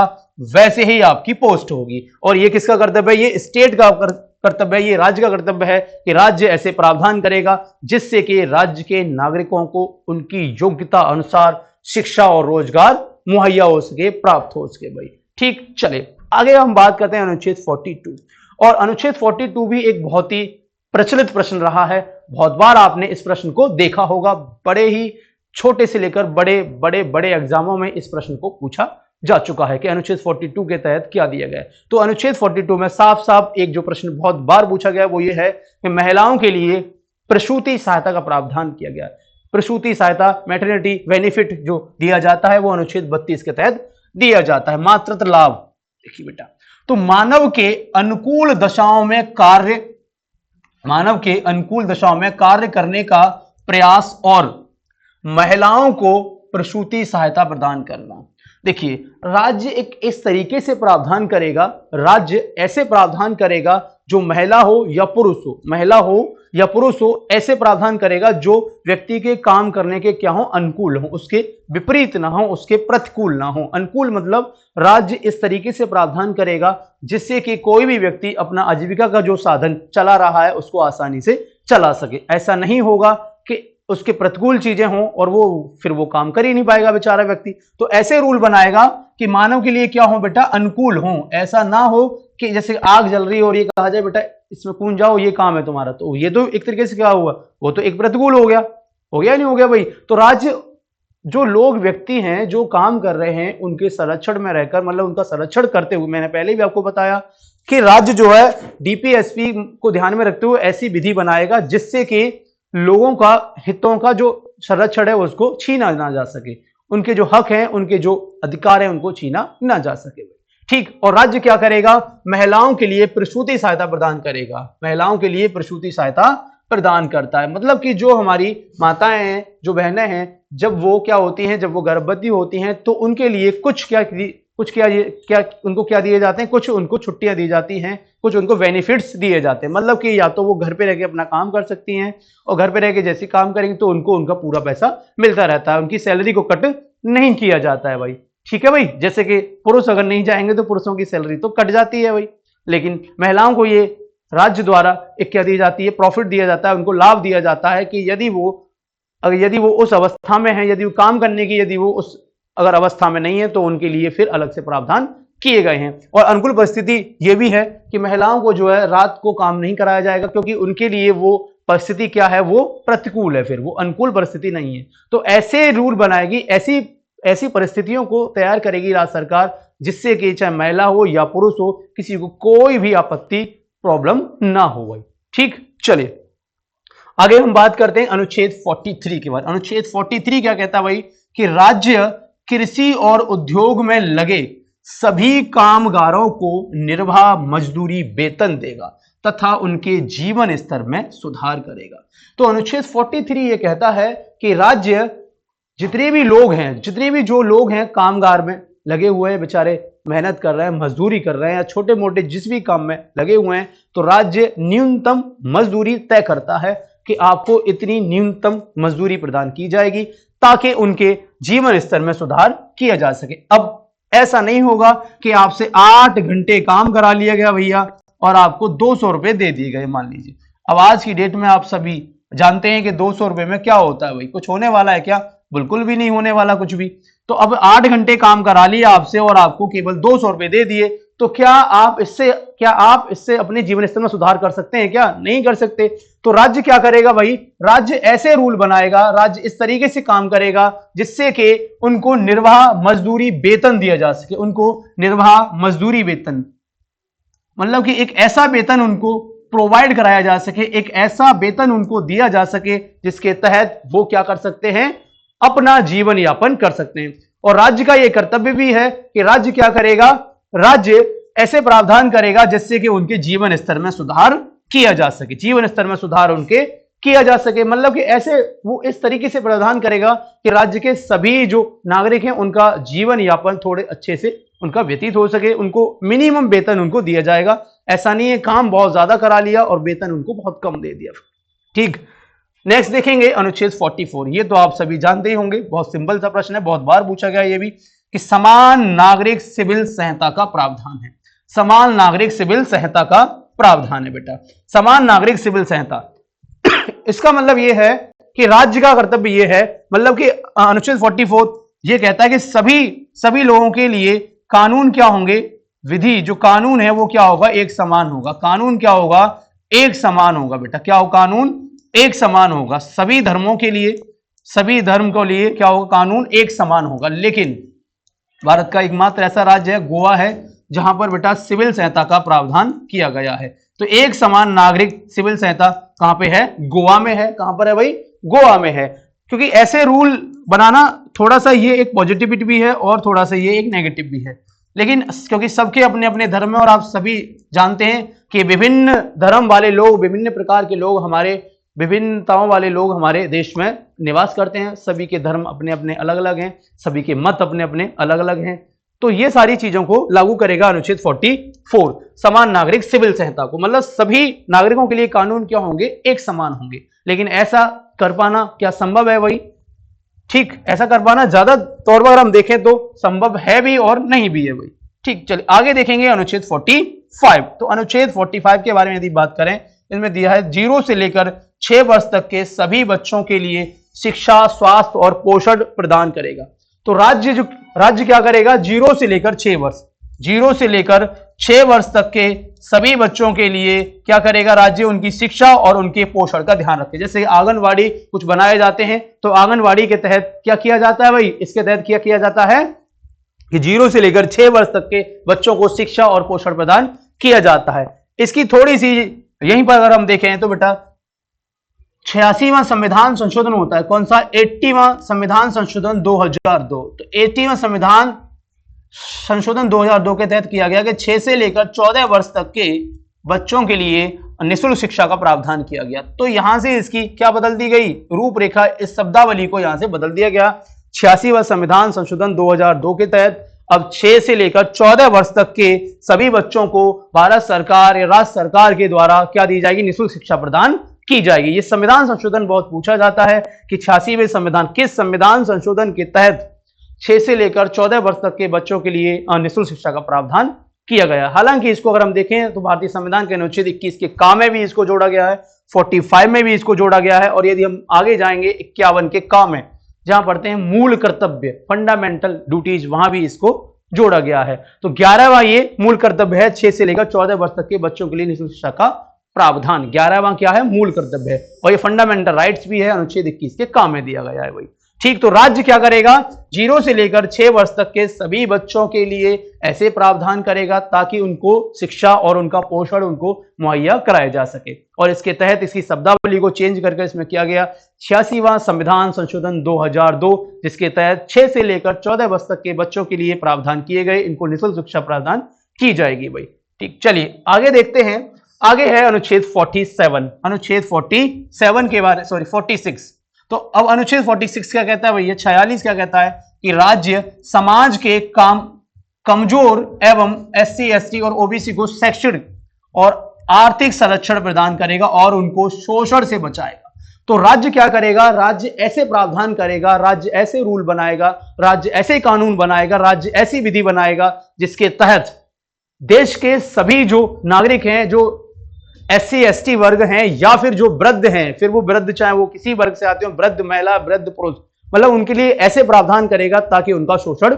वैसे ही आपकी पोस्ट होगी। और ये किसका कर्तव्य है, ये स्टेट का कर्तव्य है, ये राज्य का कर्तव्य है कि राज्य ऐसे प्रावधान करेगा जिससे कि राज्य के नागरिकों को उनकी योग्यता अनुसार शिक्षा और रोजगार मुहैया हो सके, प्राप्त हो सके भाई, ठीक। चले आगे हम बात करते हैं अनुच्छेद 42। और अनुच्छेद 42 भी एक बहुत ही प्रचलित प्रश्न रहा है। बहुत बार आपने इस प्रश्न को देखा होगा, बड़े ही छोटे से लेकर बड़े बड़े बड़े एग्जामों में इस प्रश्न को पूछा जा चुका है कि अनुच्छेद 42 के तहत क्या दिया गया है। तो अनुच्छेद 42 में साफ साफ एक जो प्रश्न बहुत बार पूछा गया वो ये है कि महिलाओं के लिए प्रसूति सहायता का प्रावधान किया गया है। प्रसूति सहायता, मैटरनिटी बेनिफिट जो दिया जाता है वो अनुच्छेद 32 के तहत दिया जाता है। मातृत्व लाभ, देखिए बेटा, तो मानव के अनुकूल दशाओं में कार्य करने का प्रयास और महिलाओं को प्रसूति सहायता प्रदान करना। देखिए राज्य एक इस तरीके से प्रावधान करेगा, राज्य ऐसे प्रावधान करेगा जो महिला हो या पुरुष हो, ऐसे प्रावधान करेगा जो व्यक्ति के काम करने के क्या हो, अनुकूल हो, उसके विपरीत ना हो, उसके प्रतिकूल ना हो। अनुकूल मतलब राज्य इस तरीके से प्रावधान करेगा जिससे कि कोई भी व्यक्ति अपना आजीविका का जो साधन चला रहा है उसको आसानी से चला सके। ऐसा नहीं होगा कि उसके प्रतिकूल चीजें हों और फिर वो काम कर ही नहीं पाएगा बेचारा व्यक्ति। तो ऐसे रूल बनाएगा कि मानव के लिए क्या हो बेटा, अनुकूल हो। ऐसा ना हो कि जैसे आग जल रही है और ये कहा जाए बेटा इसमें कूद जाओ, ये काम है तुम्हारा, तो ये तो एक तरीके से क्या हुआ, वो तो एक प्रतिकूल हो गया नहीं हो गया भाई। तो राज्य, जो लोग व्यक्ति हैं जो काम कर रहे हैं उनके संरक्षण में रहकर, मतलब उनका संरक्षण करते हुए, मैंने पहले भी आपको बताया कि राज्य जो है डीपीएसपी को ध्यान में रखते हुए ऐसी विधि बनाएगा जिससे कि लोगों का हितों का जो संरक्षण है उसको छीना ना जा सके, उनके जो हक हैं, उनके जो अधिकार हैं उनको छीना ना जा सके, ठीक। और राज्य क्या करेगा, महिलाओं के लिए प्रसूति सहायता प्रदान करेगा। महिलाओं के लिए प्रसूति सहायता प्रदान करता है, मतलब कि जो हमारी माताएं हैं, जो बहनें हैं, जब वो क्या होती हैं, जब वो गर्भवती होती हैं तो उनके लिए कुछ उनको क्या दिए जाते हैं, कुछ उनको छुट्टियां दी जाती हैं, कुछ उनको बेनिफिट्स दिए जाते हैं। मतलब कि या तो वो घर पे रह के अपना काम कर सकती हैं और घर पे रह के जैसे काम करेंगे तो उनको उनका पूरा पैसा मिलता रहता है, उनकी सैलरी को कट नहीं किया जाता है भाई, ठीक है भाई। जैसे कि पुरुष अगर नहीं जाएंगे तो पुरुषों की सैलरी तो कट जाती है भाई, लेकिन महिलाओं को ये राज्य द्वारा एक क्या दी जाती है, प्रॉफिट दिया जाता है, उनको लाभ दिया जाता है कि यदि वो उस अवस्था में है, यदि वो काम करने की यदि वो उस अगर अवस्था में नहीं है तो उनके लिए फिर अलग से प्रावधान किए गए हैं। और अनुकूल परिस्थिति ये भी है कि महिलाओं को जो है रात को काम नहीं कराया जाएगा क्योंकि उनके लिए वो परिस्थिति क्या है, वो प्रतिकूल है, फिर वो अनुकूल परिस्थिति नहीं है। तो ऐसे रूल बनाएगी, ऐसी परिस्थितियों को तैयार करेगी राज्य सरकार जिससे कि चाहे महिला हो या पुरुष हो, किसी को कोई भी आपत्ति प्रॉब्लम ना हो भाई, ठीक। चलिए आगे हम बात करते हैं अनुच्छेद 43 के बाद। अनुच्छेद 43 क्या कहता है भाई कि राज्य कृषि और उद्योग में लगे सभी कामगारों को निर्वाह मजदूरी वेतन देगा तथा उनके जीवन स्तर में सुधार करेगा। तो अनुच्छेद 43 ये कहता है कि राज्य जितने भी जो लोग हैं कामगार में लगे हुए हैं, बेचारे मेहनत कर रहे हैं, मजदूरी कर रहे हैं या छोटे मोटे जिस भी काम में लगे हुए हैं, तो राज्य न्यूनतम मजदूरी तय करता है कि आपको इतनी न्यूनतम मजदूरी प्रदान की जाएगी ताकि उनके जीवन स्तर में सुधार किया जा सके। अब ऐसा नहीं होगा कि आपसे 8 घंटे काम करा लिया गया भैया और आपको 200 रुपए दे दिए गए, मान लीजिए। अब आज की डेट में आप सभी जानते हैं कि 200 रुपए में क्या होता है भाई, कुछ होने वाला है क्या, बिल्कुल भी नहीं होने वाला कुछ भी। तो अब 8 घंटे काम करा लिया आपसे और आपको केवल 200 रुपए दे दिए, तो क्या आप इससे क्या आप इससे अपने जीवन स्तर में सुधार कर सकते हैं? क्या नहीं कर सकते। तो राज्य क्या करेगा भाई, राज्य ऐसे रूल बनाएगा, राज्य इस तरीके से काम करेगा जिससे कि उनको निर्वाह मजदूरी वेतन दिया जा सके। उनको निर्वाह मजदूरी वेतन मतलब कि एक ऐसा वेतन उनको प्रोवाइड कराया जा सके, एक ऐसा वेतन उनको दिया जा सके जिसके तहत वो क्या कर सकते हैं, अपना जीवन यापन कर सकते हैं। और राज्य का यह कर्तव्य भी है कि राज्य क्या करेगा, राज्य ऐसे प्रावधान करेगा जिससे कि उनके जीवन स्तर में सुधार किया जा सके, जीवन स्तर में सुधार उनके किया जा सके। मतलब कि ऐसे वो इस तरीके से प्रावधान करेगा कि राज्य के सभी जो नागरिक हैं उनका जीवन यापन थोड़े अच्छे से उनका व्यतीत हो सके, उनको मिनिमम वेतन उनको दिया जाएगा। ऐसा नहीं है काम बहुत ज्यादा करा लिया और वेतन उनको बहुत कम दे दिया। ठीक, नेक्स्ट देखेंगे अनुच्छेद 44। ये तो आप सभी जानते ही होंगे, बहुत सिंपल सा प्रश्न है, बहुत बार पूछा गया ये भी, कि समान नागरिक सिविल संहिता का प्रावधान है। समान नागरिक सिविल संहिता का प्रावधान है बेटा, समान नागरिक सिविल संहिता। इसका मतलब ये है कि राज्य का कर्तव्य ये है, मतलब कि अनुच्छेद 44 ये कहता है कि सभी लोगों के लिए कानून क्या होंगे, विधि जो कानून है वो क्या होगा, एक समान होगा। कानून क्या होगा, एक समान होगा बेटा। क्या हो, कानून एक समान होगा सभी धर्मों के लिए, सभी धर्म के लिए क्या होगा, कानून एक समान होगा। लेकिन भारत का एकमात्र ऐसा राज्य है गोवा है जहां पर बेटा सिविल संहिता का प्रावधान किया गया है। तो एक समान नागरिक सिविल संहिता कहां पे है, गोवा में है। कहां पर है भाई, गोवा में है। क्योंकि ऐसे रूल बनाना थोड़ा सा ये एक पॉजिटिविटी भी है और थोड़ा सा ये एक नेगेटिव भी है, लेकिन क्योंकि सबके अपने अपने धर्म है और आप सभी जानते हैं कि विभिन्न धर्म वाले लोग, विभिन्न प्रकार के लोग, हमारे विभिन्नताओं वाले लोग हमारे देश में निवास करते हैं। सभी के धर्म अपने अपने अलग अलग हैं, सभी के मत अपने अपने अलग अलग हैं। तो ये सारी चीजों को लागू करेगा अनुच्छेद 44 समान नागरिक सिविल संहिता को। मतलब सभी नागरिकों के लिए कानून क्या होंगे, एक समान होंगे। लेकिन ऐसा कर पाना क्या संभव है भाई? ठीक, ऐसा कर पाना ज्यादा तौर पर अगर हम देखें तो संभव है भी और नहीं भी है भाई। ठीक, चलिए आगे देखेंगे अनुच्छेद 45। तो अनुच्छेद 45 के बारे में यदि बात करें, इसमें दिया है 0 से लेकर 6 वर्ष तक के सभी बच्चों के लिए शिक्षा, स्वास्थ्य और पोषण प्रदान करेगा। तो राज्य क्या करेगा, 0 से लेकर 6 वर्ष, 0 से लेकर 6 वर्ष तक के सभी बच्चों के लिए क्या करेगा राज्य, उनकी शिक्षा और उनके पोषण का ध्यान रखे। जैसे आंगनवाड़ी कुछ बनाए जाते हैं तो आंगनवाड़ी के तहत क्या किया जाता है भाई, इसके तहत क्या किया जाता है कि 0 से लेकर 6 वर्ष तक के बच्चों को शिक्षा और पोषण प्रदान किया जाता है। इसकी थोड़ी सी यहीं पर अगर हम देखें तो बेटा 86वां संविधान संशोधन होता है। कौन सा, 80वां संविधान संशोधन 2002। तो 80वां संविधान संशोधन 2002 के तहत किया गया कि 6 से लेकर 14 वर्ष तक के बच्चों के लिए निःशुल्क शिक्षा का प्रावधान किया गया। तो यहां से इसकी क्या बदल दी गई, रूपरेखा, इस शब्दावली को यहां से बदल दिया गया। 86वां संविधान संशोधन 2002 के तहत अब 6 से लेकर 14 वर्ष तक के सभी बच्चों को भारत सरकार या राज्य सरकार के द्वारा क्या दी जाएगी, निःशुल्क शिक्षा प्रदान की जाएगी। ये संविधान संशोधन बहुत पूछा जाता है कि 86वें संविधान, किस संविधान संशोधन के तहत 6 से लेकर 14 वर्ष तक के बच्चों के लिए निःशुल्क शिक्षा का प्रावधान किया गया। हालांकि इसको अगर हम देखें तो भारतीय संविधान के अनुच्छेद 21 के का में भी इसको जोड़ा गया है, 45 में भी इसको जोड़ा गया है, और यदि हम आगे जाएंगे 51 के का में जहां पढ़ते हैं मूल कर्तव्य, फंडामेंटल ड्यूटीज, वहां भी इसको जोड़ा गया है। तो 11वां ये मूल कर्तव्य है, 6 से लेकर 14 वर्ष तक के बच्चों के लिए निःशुल्क शिक्षा का प्रावधान। 11वां क्या है, मूल कर्तव्य है, और ये फंडामेंटल राइट्स भी है, अनुच्छेद 21 के का में दिया गया है भाई। ठीक, तो राज्य क्या करेगा, 0 से लेकर 6 वर्ष तक के सभी बच्चों के लिए ऐसे प्रावधान करेगा ताकि उनको शिक्षा और उनका पोषण उनको मुहैया कराया जा सके। और इसके तहत इसकी शब्दावली को चेंज करके इसमें किया गया 86वां संविधान संशोधन 2002, जिसके तहत 6 से लेकर 14 वर्ष तक के बच्चों के लिए प्रावधान किए गए, इनको निःशुल्क शिक्षा प्रदान की जाएगी भाई। ठीक, चलिए आगे देखते हैं। आगे है अनुच्छेद 47, अनुच्छेद 47 के बारे, सॉरी 46। तो अब अनुच्छेद 46 क्या कहता है भैया, 46 क्या कहता है कि राज्य समाज के कमजोर एवं SC ST और OBC को शैक्षणिक और आर्थिक संरक्षण प्रदान करेगा और उनको शोषण से बचाएगा। तो राज्य क्या करेगा, राज्य ऐसे प्रावधान करेगा, राज्य ऐसे रूल बनाएगा, राज्य ऐसे कानून बनाएगा, राज्य ऐसी विधि बनाएगा जिसके तहत देश के सभी जो नागरिक हैं, जो SC ST वर्ग हैं या फिर जो वृद्ध हैं, फिर वो वृद्ध चाहे वो किसी वर्ग से आते हो, वृद्ध महिला, वृद्ध पुरुष, मतलब उनके लिए ऐसे प्रावधान करेगा ताकि उनका शोषण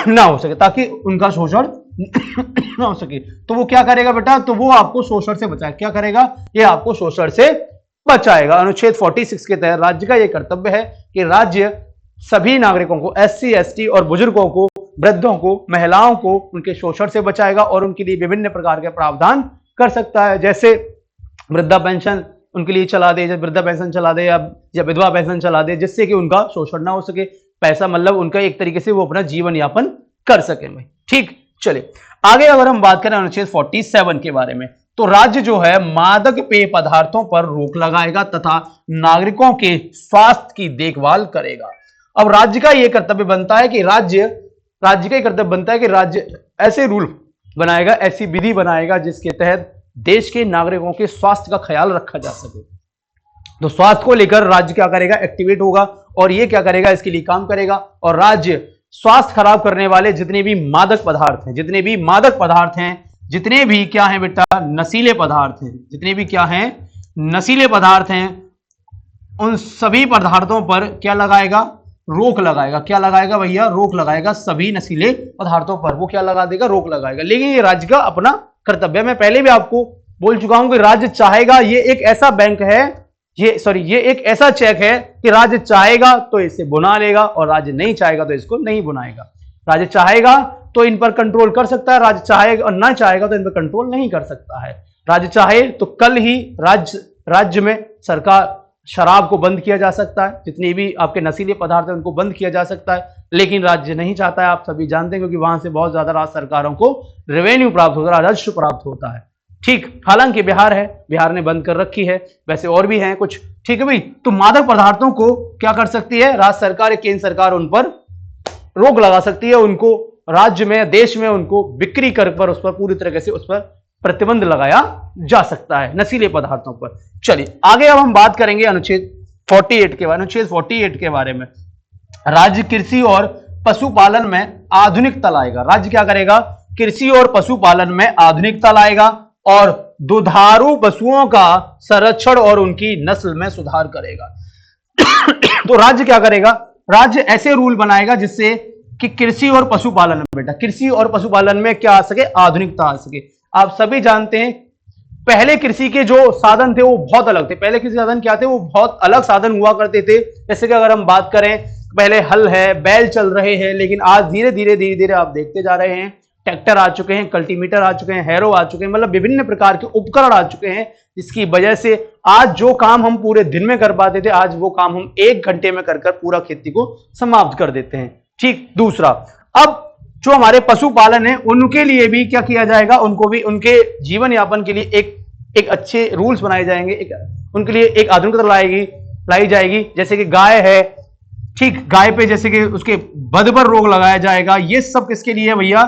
ना हो सके, ताकि उनका शोषण ना हो सके, तो वो क्या करेगा बेटा, तो वो आपको शोषण से बचाएगा। क्या करेगा, ये आपको शोषण से बचाएगा। अनुच्छेद 46 के तहत राज्य का यह कर्तव्य है कि राज्य सभी नागरिकों को, एससी एसटी और बुजुर्गों को, वृद्धों को, महिलाओं को उनके शोषण से बचाएगा और उनके लिए विभिन्न प्रकार के प्रावधान कर सकता है। जैसे वृद्धा पेंशन उनके लिए चला दे, वृद्धा पेंशन चला दे या विधवा पेंशन चला दे, जिससे कि उनका शोषण ना हो सके, पैसा मतलब उनका एक तरीके से वो अपना जीवन यापन कर सके भाई। ठीक, चलिए आगे अगर हम बात करें अनुच्छेद 47 के बारे में, तो राज्य जो है मादक पेय पदार्थों पर रोक लगाएगा तथा नागरिकों के स्वास्थ्य की देखभाल करेगा। अब राज्य का यह कर्तव्य बनता है कि राज्य ऐसे रूल बनाएगा, ऐसी विधि बनाएगा जिसके तहत देश के नागरिकों के स्वास्थ्य का ख्याल रखा जा सके। तो स्वास्थ्य को लेकर राज्य क्या करेगा, एक्टिवेट होगा और ये क्या करेगा, इसके लिए काम करेगा। और राज्य स्वास्थ्य खराब करने वाले जितने भी मादक पदार्थ हैं, जितने भी क्या हैं बेटा, नशीले पदार्थ हैं, जितने भी क्या हैं, नशीले पदार्थ हैं, उन सभी पदार्थों पर क्या लगाएगा, रोक लगाएगा। क्या लगाएगा भैया, रोक लगाएगा। सभी नशीले पदार्थों पर वो क्या लगा देगा, रोक लगाएगा। लेकिन ये राज्य का अपना कर्तव्य, मैं पहले भी आपको बोल चुका हूं कि राज्य चाहेगा, ये एक ऐसा बैंक है, ये एक ऐसा चेक है कि राज्य चाहेगा तो इसे बुना लेगा और राज्य नहीं चाहेगा तो इसको नहीं बुनाएगा। राज्य चाहेगा तो इन पर कंट्रोल कर सकता है, राज्य चाहेगा और ना चाहेगा तो इन पर कंट्रोल नहीं कर सकता है। राज्य चाहे तो कल ही राज्य में सरकार शराब को बंद किया जा सकता है, जितने भी आपके नशीले पदार्थ हैं उनको बंद किया जा सकता है, लेकिन राज्य नहीं चाहता है, आप सभी जानते हैं, क्योंकि वहां से बहुत ज्यादा राज्य सरकारों को रेवेन्यू प्राप्त होता है, राजस्व प्राप्त होता है। ठीक, हालांकि बिहार ने बंद कर रखी है, वैसे और भी हैं कुछ। ठीक है भाई, तो मादक पदार्थों को क्या कर सकती है राज्य सरकार, केंद्र सरकार उन पर रोक लगा सकती है, उनको राज्य में, देश में उनको बिक्री कर पर उस पर पूरी तरीके से उस पर प्रतिबंध लगाया जा सकता है, नशीले पदार्थों पर। चलिए आगे अब हम बात करेंगे अनुच्छेद 48 के बारे में। अनुच्छेद 48 के बारे में, राज्य कृषि और पशुपालन में आधुनिकता लाएगा। राज्य क्या करेगा, कृषि और पशुपालन में आधुनिकता लाएगा और दुधारू पशुओं का संरक्षण और उनकी नस्ल में सुधार करेगा। तो राज्य क्या करेगा, राज्य ऐसे रूल बनाएगा जिससे कि कृषि और पशुपालन में, बेटा कृषि और पशुपालन में क्या आ सके, आधुनिकता आ सके। आप सभी जानते हैं पहले कृषि के जो साधन थे वो बहुत अलग थे। पहले कृषि साधन क्या थे, वो बहुत अलग साधन हुआ करते थे। जैसे कि अगर हम बात करें, पहले हल है, बैल चल रहे हैं, लेकिन आज धीरे धीरे आप देखते जा रहे हैं ट्रैक्टर आ चुके हैं, कल्टीमीटर आ चुके हैं, हैरो आ चुके हैं, मतलब विभिन्न प्रकार के उपकरण आ चुके हैं, जिसकी वजह से आज जो काम हम पूरे दिन में कर पाते थे, आज वो काम हम 1 घंटे में कर पूरा खेती को समाप्त कर देते हैं। ठीक, दूसरा, अब जो हमारे पशुपालन है उनके लिए भी क्या किया जाएगा, उनको भी उनके जीवन यापन के लिए एक अच्छे रूल्स बनाए जाएंगे, उनके लिए एक आधुनिकता लाई जाएगी। जैसे कि गाय है, ठीक, गाय पे जैसे कि उसके वध पर रोक लगाया जाएगा। ये सब किसके लिए है भैया,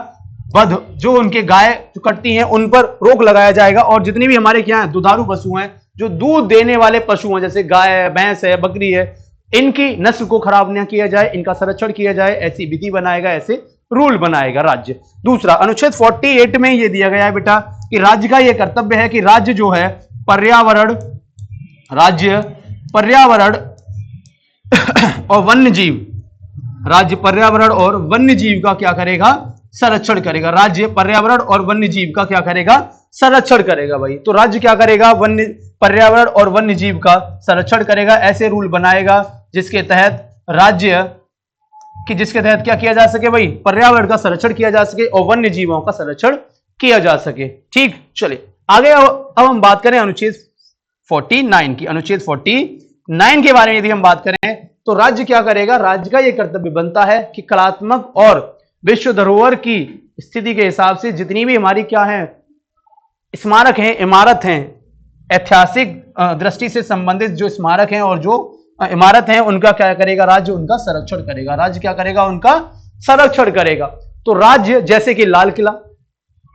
वध, जो उनके गाय जो कटती हैं उन पर रोक लगाया जाएगा। और जितने भी हमारे क्या है, दुधारू पशु हैं, जो दूध देने वाले पशु हैं, जैसे गाय है, भैंस है, बकरी है, इनकी नस्ल को खराब न किया जाए, इनका संरक्षण किया जाए, ऐसी विधि बनाएगा, ऐसे रूल बनाएगा राज्य। दूसरा, अनुच्छेद 48 में यह दिया गया है बेटा कि राज्य का यह कर्तव्य है कि राज्य जो है पर्यावरण और वन्यजीव, राज्य पर्यावरण और वन्यजीव का क्या करेगा, संरक्षण करेगा। राज्य पर्यावरण और वन्यजीव का क्या करेगा, संरक्षण करेगा भाई। तो राज्य क्या करेगा, पर्यावरण और वन्यजीव का संरक्षण करेगा, ऐसे रूल बनाएगा जिसके तहत क्या किया जा सके भाई, पर्यावरण का संरक्षण किया जा सके और वन्य जीवों का संरक्षण किया जा सके। ठीक, चलिए आगे अब हम बात करें अनुच्छेद 49 की। अनुच्छेद 49 के बारे में यदि हम बात करें तो राज्य क्या करेगा, राज्य का यह कर्तव्य बनता है कि कलात्मक और विश्व धरोहर की स्थिति के हिसाब से जितनी भी हमारी क्या है, स्मारक हैं, इमारत हैं, ऐतिहासिक दृष्टि से संबंधित जो स्मारक हैं और जो इमारत हैं, उनका क्या करेगा, राज्य उनका संरक्षण करेगा। राज्य क्या करेगा, उनका संरक्षण करेगा। तो राज्य जैसे कि लाल किला,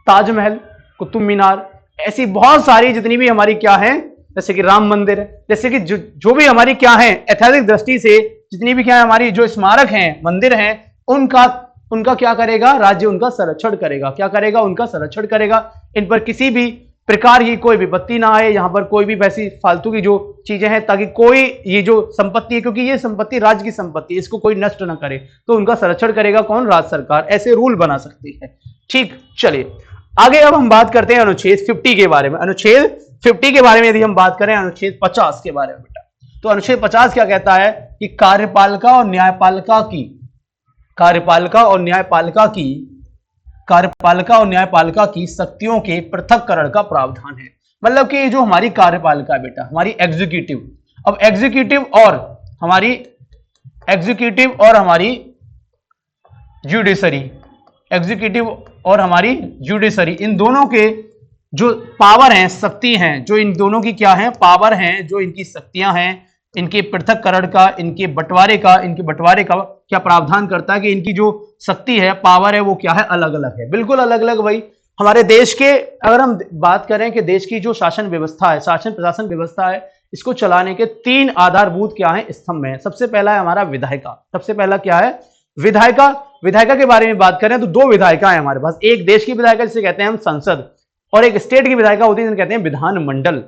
ताजमहल, कुतुब मीनार, ऐसी बहुत सारी जितनी भी हमारी क्या है, जैसे कि राम मंदिर है, जैसे कि जो भी हमारी क्या है ऐतिहासिक दृष्टि से जितनी भी क्या है हमारी जो स्मारक हैं, मंदिर हैं, उनका क्या करेगा, राज्य उनका संरक्षण करेगा। क्या करेगा, उनका संरक्षण करेगा। इन पर किसी भी प्रकार की कोई विपत्ति ना आए, यहां पर कोई भी वैसी फालतू की जो चीजें हैं, ताकि कोई ये जो संपत्ति है, क्योंकि ये संपत्ति राज्य की संपत्ति है, इसको कोई नष्ट ना करे, तो उनका संरक्षण करेगा कौन, राज्य सरकार। ऐसे रूल बना सकती है। ठीक, चलिए आगे अब हम बात करते हैं अनुच्छेद 50 के बारे में। अनुच्छेद 50 के बारे में यदि हम बात करें अनुच्छेद 50 के बारे में बेटा, तो अनुच्छेद 50 क्या कहता है कि कार्यपालिका और न्यायपालिका की शक्तियों के पृथक्करण का प्रावधान है। मतलब कि जो हमारी कार्यपालिका है बेटा, हमारी एग्जीक्यूटिव, अब एग्जीक्यूटिव और हमारी जुडिशरी, इन दोनों के जो पावर हैं, शक्ति हैं, जो इन दोनों की क्या है, पावर हैं, जो इनकी शक्तियां हैं, इनके पृथक्करण का, इनके बंटवारे का क्या प्रावधान करता है कि इनकी जो शक्ति है, पावर है, वो क्या है, अलग अलग है, बिल्कुल अलग अलग। भाई हमारे देश के अगर हम बात करें कि देश की जो शासन व्यवस्था है, शासन प्रशासन व्यवस्था है, इसको चलाने के 3 आधारभूत क्या है, स्तंभ है। सबसे पहला है हमारा विधायिका। सबसे पहला क्या है, विधायिका के बारे में बात करें तो 2 विधायिका है हमारे पास। एक देश की विधायिका जिसे कहते हैं हम संसद, और एक स्टेट की विधायिका होती है जिसे कहते हैं विधानमंडल।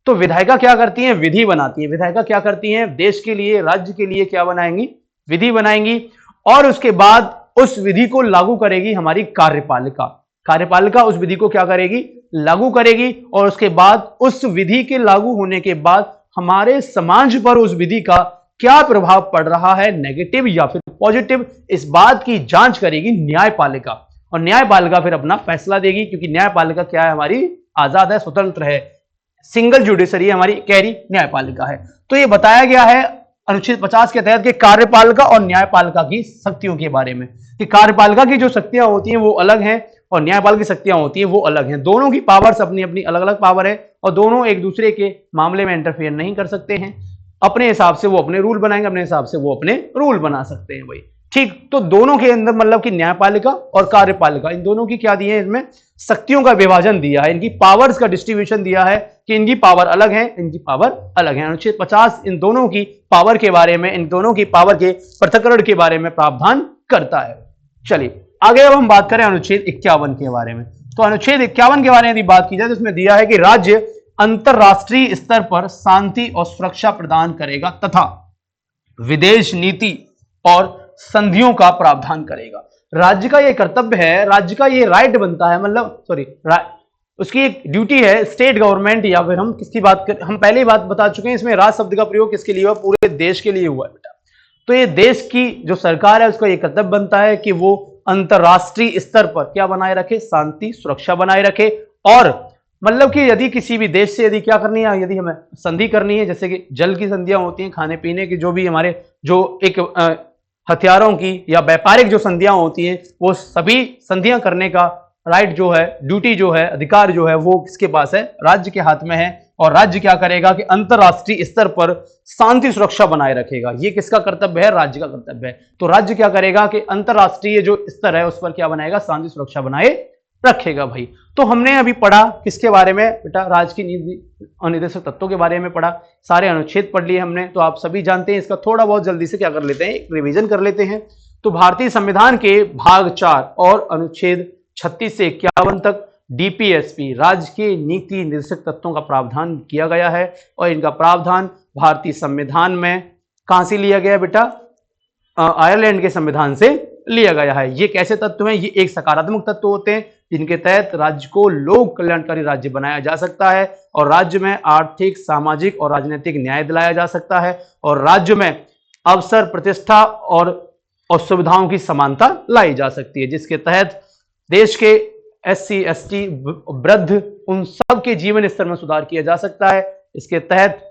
तो विधायिका क्या करती है, विधि बनाती है। विधायिका क्या करती है, देश के लिए, राज्य के लिए क्या बनाएंगी, विधि बनाएंगी, और उसके बाद उस विधि को लागू करेगी हमारी कार्यपालिका उस विधि को क्या करेगी, लागू करेगी, और उसके बाद उस विधि के लागू होने के बाद हमारे समाज पर उस विधि का क्या प्रभाव पड़ रहा है, नेगेटिव या फिर पॉजिटिव, इस बात की जांच करेगी न्यायपालिका, और न्यायपालिका फिर अपना फैसला देगी, क्योंकि न्यायपालिका क्या है, हमारी आजाद है, स्वतंत्र है, सिंगल जुडिशरी हमारी गहरी न्यायपालिका है। तो ये बताया गया है अनुच्छेद 50 के तहत कि कार्यपालिका और न्यायपालिका की शक्तियों के बारे में, कि कार्यपालिका की जो शक्तियां होती हैं वो अलग हैं और न्यायपालिका की शक्तियां होती हैं वो अलग हैं। दोनों की पावर्स अपनी अपनी अलग अलग पावर है, और दोनों एक दूसरे के मामले में इंटरफेयर नहीं कर सकते हैं। अपने हिसाब से वो अपने रूल बनाएंगे, अपने हिसाब से वो अपने रूल बना सकते हैं भाई। ठीक, तो दोनों के अंदर मतलब कि न्यायपालिका और कार्यपालिका, इन दोनों की क्या दी है, इसमें शक्तियों का विभाजन दिया है, इनकी पावर्स का डिस्ट्रीब्यूशन दिया है कि इनकी पावर अलग है, इनकी पावर अलग है। अनुच्छेद 50 इन दोनों की पावर के बारे में, इन दोनों की पावर के पृथक्करण के बारे में प्रावधान करता है। चलिए आगे अब हम बात करें अनुच्छेद 51 के बारे में। तो अनुच्छेद 51 के बारे में यदि बात की जाए तो इसमें दिया है कि राज्य अंतरराष्ट्रीय स्तर पर शांति और सुरक्षा प्रदान करेगा तथा विदेश नीति और संधियों का प्रावधान करेगा। राज्य का यह कर्तव्य है, राज्य का यह राइट बनता है, मतलब उसकी एक ड्यूटी है, स्टेट गवर्नमेंट, या फिर हम किसकी बात कर, हम पहले ही बात बता चुके हैं, इसमें राज शब्द का प्रयोग किसके लिए हुआ, पूरे देश के लिए हुआ है बेटा। तो ये देश की जो सरकार है उसका यह कर्तव्य बनता है कि वो अंतरराष्ट्रीय स्तर पर क्या बनाए रखे, शांति सुरक्षा बनाए रखे। और मतलब कि यदि किसी भी देश से यदि क्या करनी है, यदि हमें संधि करनी है, जैसे कि जल की संधियां होती हैं, खाने पीने की, जो भी हमारे जो एक हथियारों की या व्यापारिक जो संधियां होती हैं, वो सभी संधियां करने का राइट जो है, ड्यूटी जो है, अधिकार जो है, वो किसके पास है, राज्य के हाथ में है। और राज्य क्या करेगा कि अंतरराष्ट्रीय स्तर पर शांति सुरक्षा बनाए रखेगा। ये किसका कर्तव्य है, राज्य का कर्तव्य है। तो राज्य क्या करेगा कि अंतरराष्ट्रीय जो स्तर है उस पर क्या बनाएगा, शांति सुरक्षा बनाए रखेगा भाई। तो हमने अभी पढ़ा किसके बारे में बेटा, राज्य की नीति और निर्देशक तत्वों के बारे में पढ़ा, सारे अनुच्छेद पढ़ लिए हमने। तो आप सभी जानते हैं, इसका थोड़ा बहुत जल्दी से क्या कर लेते हैं, एक रिवीजन कर लेते हैं। तो भारतीय संविधान के भाग 4 और अनुच्छेद 36 से 51 तक डीपीएसपी राज्य के नीति निर्देशक तत्वों का प्रावधान किया गया है, और इनका प्रावधान भारतीय संविधान में कहां से लिया गया बेटा, आयरलैंड के संविधान से लिया गया है। ये कैसे तत्व हैं, ये एक सकारात्मक तत्व होते हैं जिनके तहत राज्य को लोक कल्याणकारी राज्य बनाया जा सकता है, और राज्य में आर्थिक, सामाजिक और राजनीतिक न्याय दिलाया जा सकता है, और राज्य में अवसर, प्रतिष्ठा और सुविधाओं की समानता लाई जा सकती है, जिसके तहत देश के SC, ST, वृद्ध, उन सब के जीवन स्तर में सुधार किया जा सकता है। इसके तहत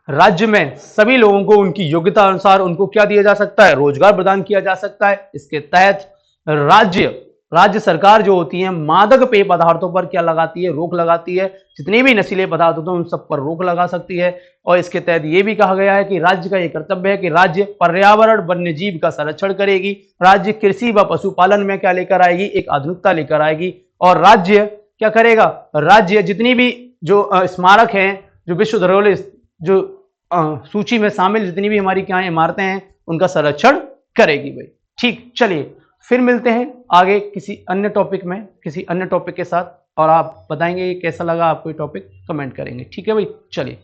राज्य में सभी लोगों को उनकी योग्यता अनुसार उनको क्या दिया जा सकता है, रोजगार प्रदान किया जा सकता है। इसके तहत राज्य सरकार जो होती है मादक पेय पदार्थों पर क्या लगाती है, रोक लगाती है। जितने भी नशीले पदार्थ होते हैं उन सब पर रोक लगा सकती है। और इसके तहत यह भी कहा गया है कि राज्य का यह कर्तव्य है कि राज्य पर्यावरण, वन्यजीव का संरक्षण करेगी। राज्य कृषि व पशुपालन में क्या लेकर आएगी, एक आधुनिकता लेकर आएगी। और राज्य क्या करेगा, राज्य जितनी भी जो स्मारक हैं, जो विश्व धरोहर जो सूची में शामिल जितनी भी हमारी क्या इमारतें हैं, उनका संरक्षण करेगी भाई। ठीक, चलिए फिर मिलते हैं आगे किसी अन्य टॉपिक में, किसी अन्य टॉपिक के साथ, और आप बताएंगे कैसा लगा आपको ये टॉपिक, कमेंट करेंगे। ठीक है भाई, चलिए।